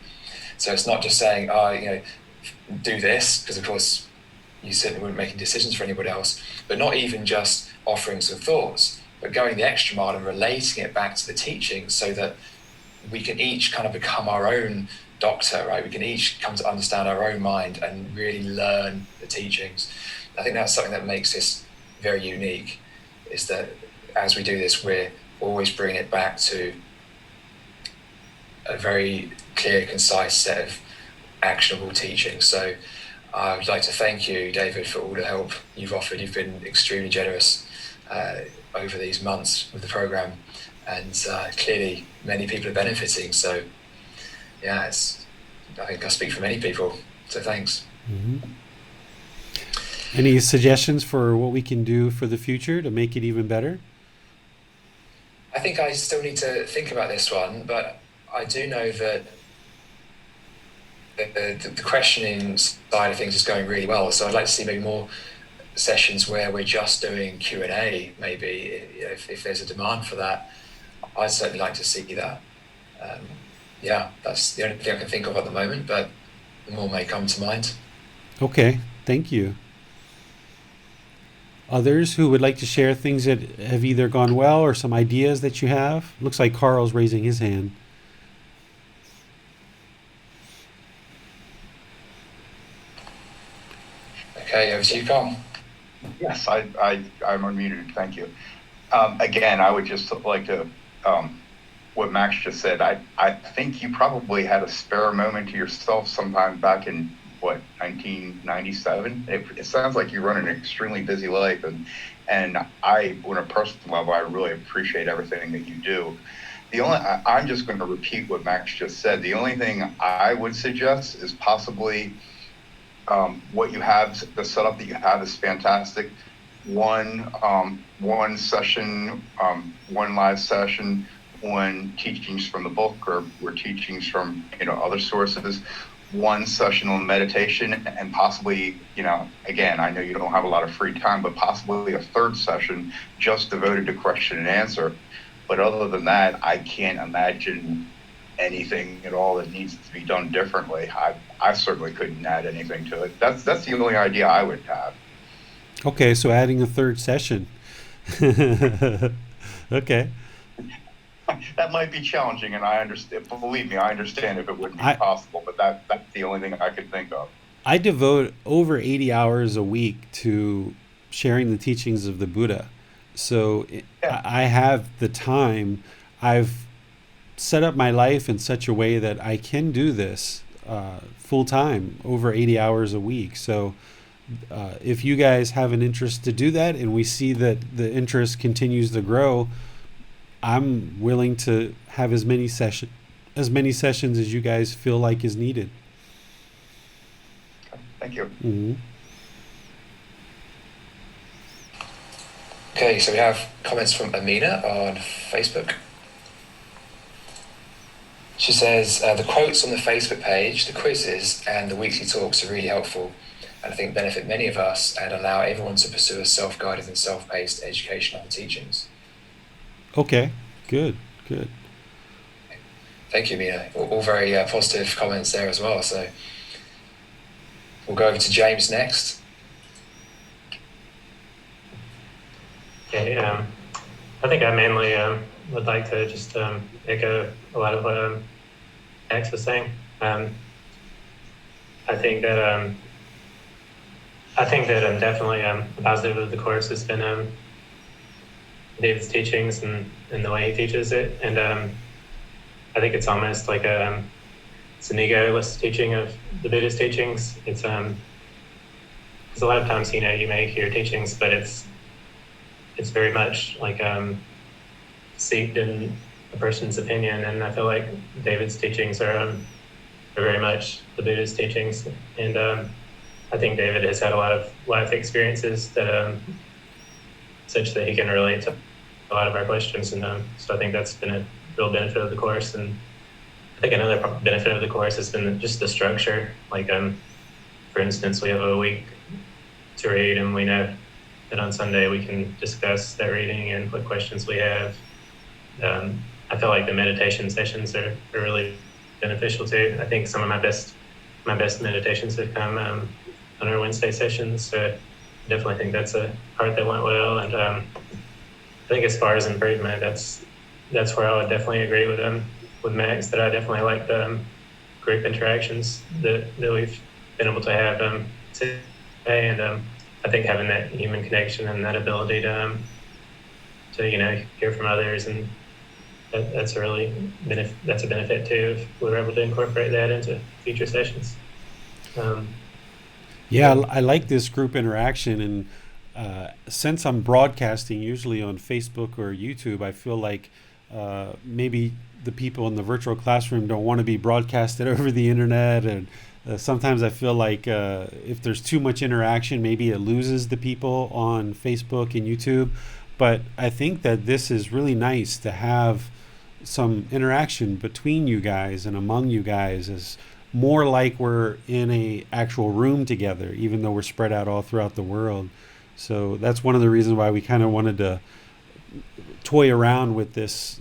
So it's not just saying, do this, because of course you certainly wouldn't be making decisions for anybody else, but not even just offering some thoughts, but going the extra mile and relating it back to the teaching so that we can each kind of become our own doctor, right? We can each come to understand our own mind and really learn the teachings. I think that's something that makes this very unique, is that as we do this, we're always bringing it back to a very clear, concise set of actionable teachings. So I would like to thank you, David, for all the help you've offered. You've been extremely generous over these months with the program, and clearly many people are benefiting. So yeah, I think I speak for many people, so thanks. Mm-hmm. Any suggestions for what we can do for the future to make it even better? I think I still need to think about this one, but I do know that the questioning side of things is going really well. So I'd like to see maybe more sessions where we're just doing Q&A, maybe, if there's a demand for that. I'd certainly like to see that. That's the only thing I can think of at the moment, but more may come to mind. Okay, thank you. Others who would like to share things that have either gone well or some ideas that you have? Looks like Carl's raising his hand. Okay, over to you, Carl. Yes, I'm unmuted. Thank you. Again, I would just like to, what Max just said, I think you probably had a spare moment to yourself sometime back in, 1997? It sounds like you run an extremely busy life, and on a personal level, I really appreciate everything that you do. I'm just going to repeat what Max just said. The only thing I would suggest is possibly what you have, the setup that you have is fantastic. One session, one live session on teachings from the book or teachings from other sources. One session on meditation, and possibly, again, I know you don't have a lot of free time, but possibly a third session just devoted to question and answer. But other than that, I can't imagine anything at all that needs to be done differently. I certainly couldn't add anything to it. That's the only idea I would have. Okay, so adding a third session. Okay. That might be challenging, and I understand. Believe me, I understand if it wouldn't be possible, but that's the only thing I could think of. I devote over 80 hours a week to sharing the teachings of the Buddha. So I have the time. I've set up my life in such a way that I can do this full time, over 80 hours a week. So if you guys have an interest to do that, and we see that the interest continues to grow, I'm willing to have as many sessions as you guys feel like is needed. Thank you. Mm-hmm. Okay, so we have comments from Amina on Facebook. She says, the quotes on the Facebook page, the quizzes, and the weekly talks are really helpful, and I think benefit many of us and allow everyone to pursue a self-guided and self-paced education of the teachings. Okay, good. Thank you, Mina. All very positive comments there as well. So we'll go over to James next. Okay, I think I mainly would like to just echo a lot of what Max was saying. I think that definitely a positive of the course has been David's teachings and the way he teaches it, and I think it's almost like it's an egoless teaching of the Buddha's teachings. It's because a lot of times you may hear teachings, but it's very much like seeped in a person's opinion, and I feel like David's teachings are very much the Buddha's teachings, and I think David has had a lot of life experiences that such that he can relate to a lot of our questions, and so I think that's been a real benefit of the course. And I think another benefit of the course has been just the structure. Like, for instance, we have a week to read, and we know that on Sunday we can discuss that reading and what questions we have. I feel like the meditation sessions are really beneficial too. I think some of my best meditations have come on our Wednesday sessions. So I definitely think that's a part that went well. And I think as far as improvement, that's where I would definitely agree with Max, that I definitely like the group interactions that we've been able to have today. And I think having that human connection and that ability to hear from others, and that's a benefit too if we were able to incorporate that into future sessions. Yeah, I like this group interaction, and since I'm broadcasting usually on Facebook or YouTube, I feel like maybe the people in the virtual classroom don't want to be broadcasted over the internet, and sometimes I feel like if there's too much interaction, maybe it loses the people on Facebook and YouTube. But I think that this is really nice to have some interaction between you guys and among you guys, is more like we're in a actual room together, even though we're spread out all throughout the world. So that's one of the reasons why we kind of wanted to toy around with this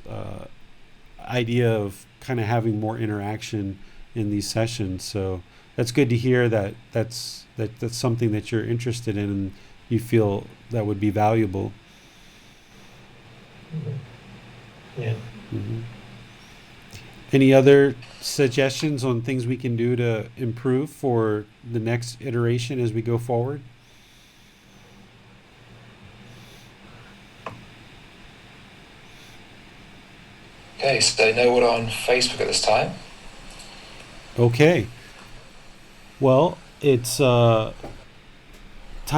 idea of kind of having more interaction in these sessions. So that's good to hear that that's something that you're interested in and you feel that would be valuable. Yeah. Mm-hmm. Any other suggestions on things we can do to improve for the next iteration as we go forward? Okay, so no one on Facebook at this time. Okay. Well, it's time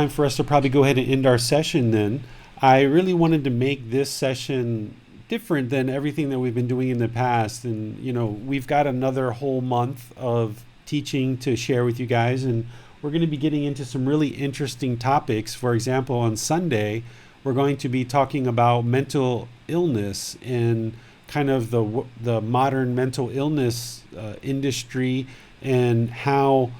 for us to probably go ahead and end our session then. I really wanted to make this session different than everything that we've been doing in the past. And, we've got another whole month of teaching to share with you guys, and we're going to be getting into some really interesting topics. For example, on Sunday, we're going to be talking about mental illness and kind of the modern mental illness industry, and how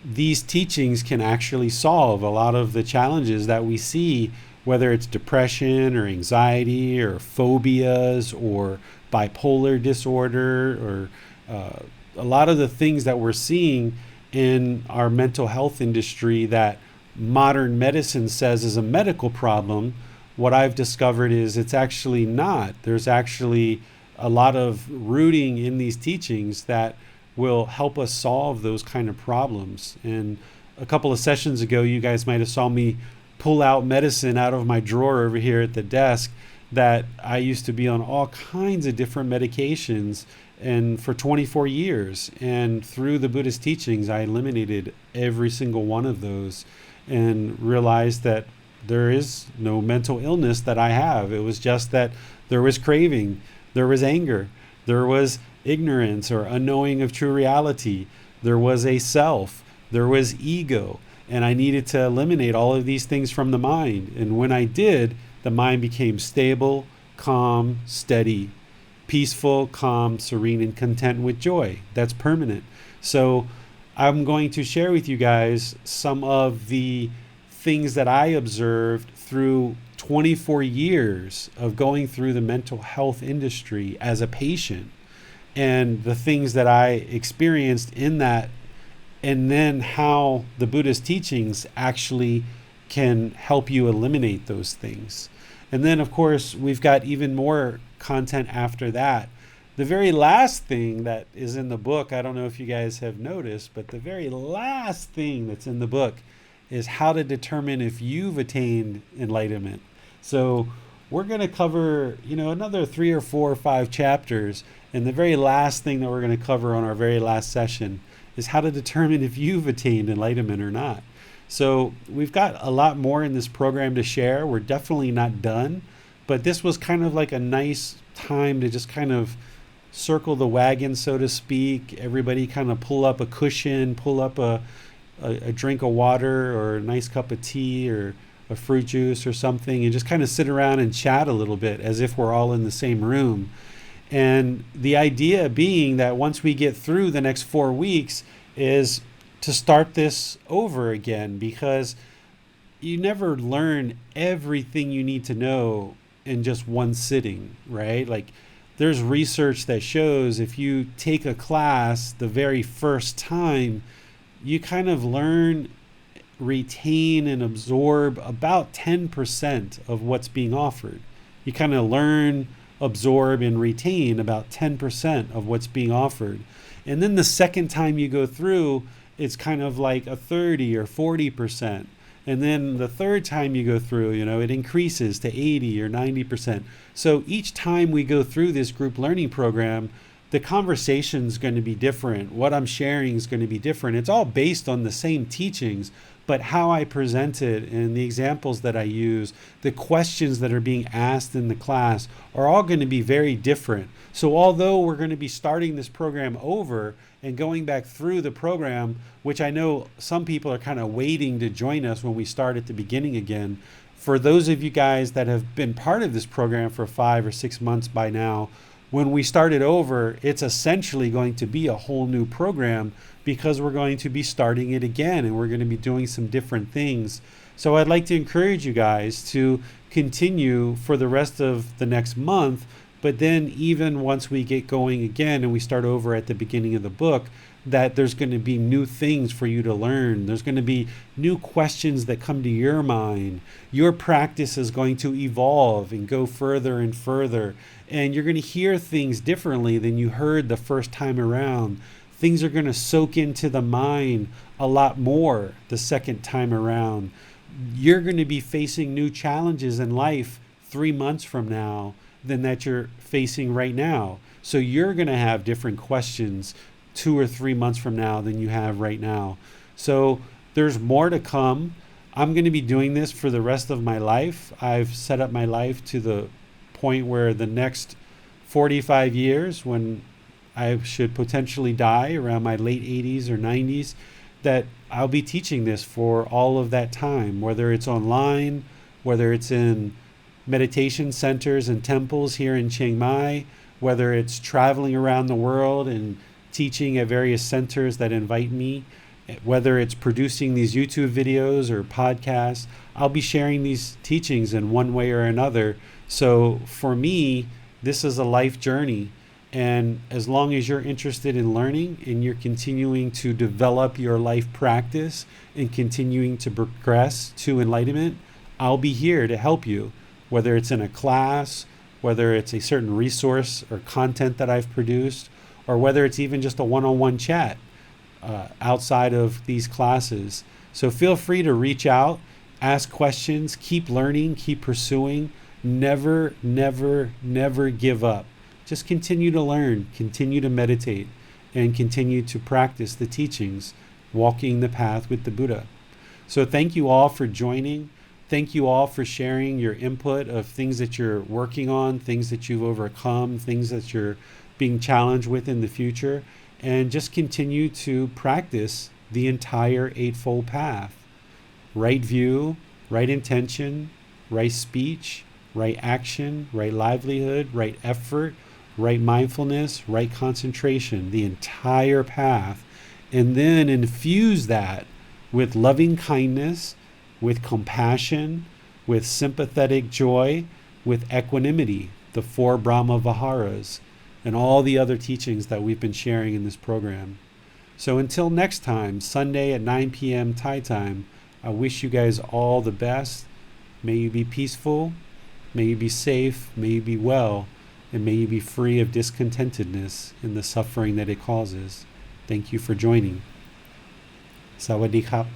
these teachings can actually solve a lot of the challenges that we see, whether it's depression or anxiety or phobias or bipolar disorder, or a lot of the things that we're seeing in our mental health industry that modern medicine says is a medical problem. What I've discovered is it's actually not. There's actually a lot of rooting in these teachings that will help us solve those kind of problems. And a couple of sessions ago, you guys might have saw me pull out medicine out of my drawer over here at the desk, that I used to be on all kinds of different medications and for 24 years. And through the Buddhist teachings, I eliminated every single one of those and realized that there is no mental illness that I have. It was just that there was craving, there was anger, there was ignorance or unknowing of true reality, there was a self, there was ego, and I needed to eliminate all of these things from the mind. And when I did, the mind became stable, calm, steady, peaceful, calm, serene, and content with joy. That's permanent. So I'm going to share with you guys some of the things that I observed through 24 years of going through the mental health industry as a patient, and the things that I experienced in that, and then how the Buddhist teachings actually can help you eliminate those things. And then, of course, we've got even more content after that. The very last thing that is in the book, I don't know if you guys have noticed, but the very last thing that's in the book is how to determine if you've attained enlightenment. So we're going to cover, another 3 or 4 or 5 chapters. And the very last thing that we're going to cover on our very last session is how to determine if you've attained enlightenment or not. So we've got a lot more in this program to share. We're definitely not done, but this was kind of like a nice time to just kind of circle the wagon, so to speak. Everybody kind of pull up a cushion, pull up a a drink of water or a nice cup of tea or a fruit juice or something, and just kind of sit around and chat a little bit as if we're all in the same room. And the idea being that once we get through the next 4 weeks is to start this over again, because you never learn everything you need to know in just one sitting, right? Like, there's research that shows if you take a class the very first time, you kind of learn, retain, and absorb about 10% of what's being offered. You kind of learn, absorb, and retain about 10% of what's being offered. And then the second time you go through, it's kind of like a 30 or 40%. And then the third time you go through, it increases to 80 or 90%. So each time we go through this group learning program, the conversation's going to be different. What I'm sharing is going to be different. It's all based on the same teachings, but how I present it and the examples that I use, the questions that are being asked in the class are all going to be very different. So although we're going to be starting this program over and going back through the program, which I know some people are kind of waiting to join us when we start at the beginning again, for those of you guys that have been part of this program for 5 or 6 months by now, when we start it over, it's essentially going to be a whole new program, because we're going to be starting it again and we're going to be doing some different things. So I'd like to encourage you guys to continue for the rest of the next month, but then even once we get going again and we start over at the beginning of the book, that there's going to be new things for you to learn. There's going to be new questions that come to your mind. Your practice is going to evolve and go further and further. And you're going to hear things differently than you heard the first time around. Things are going to soak into the mind a lot more the second time around. You're going to be facing new challenges in life 3 months from now than that you're facing right now. So you're going to have different questions 2 or 3 months from now than you have right now. So there's more to come. I'm going to be doing this for the rest of my life. I've set up my life to the point where the next 45 years, when I should potentially die around my late 80s or 90s, that I'll be teaching this for all of that time, whether it's online, whether it's in meditation centers and temples here in Chiang Mai, whether it's traveling around the world and teaching at various centers that invite me, whether it's producing these YouTube videos or podcasts. I'll be sharing these teachings in one way or another. So for me, this is a life journey. And as long as you're interested in learning and you're continuing to develop your life practice and continuing to progress to enlightenment, I'll be here to help you, whether it's in a class, whether it's a certain resource or content that I've produced, or whether it's even just a one-on-one chat outside of these classes. So feel free to reach out, ask questions, keep learning, keep pursuing. Never, never, never give up. Just continue to learn, continue to meditate, and continue to practice the teachings, walking the path with the Buddha. So thank you all for joining. Thank you all for sharing your input of things that you're working on, things that you've overcome, things that you're being challenged with in the future. And just continue to practice the entire Eightfold Path. Right view, right intention, right speech, right action, right livelihood, right effort, right mindfulness, right concentration, the entire path. And then infuse that with loving kindness, with compassion, with sympathetic joy, with equanimity, the 4 Brahma Viharas, and all the other teachings that we've been sharing in this program. So until next time, Sunday at 9 p.m. Thai time, I wish you guys all the best. May you be peaceful, may you be safe, may you be well, and may you be free of discontentedness in the suffering that it causes. Thank you for joining. Sawadee krap.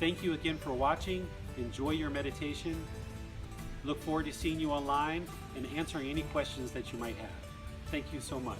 Thank you again for watching. Enjoy your meditation. Look forward to seeing you online and answering any questions that you might have. Thank you so much.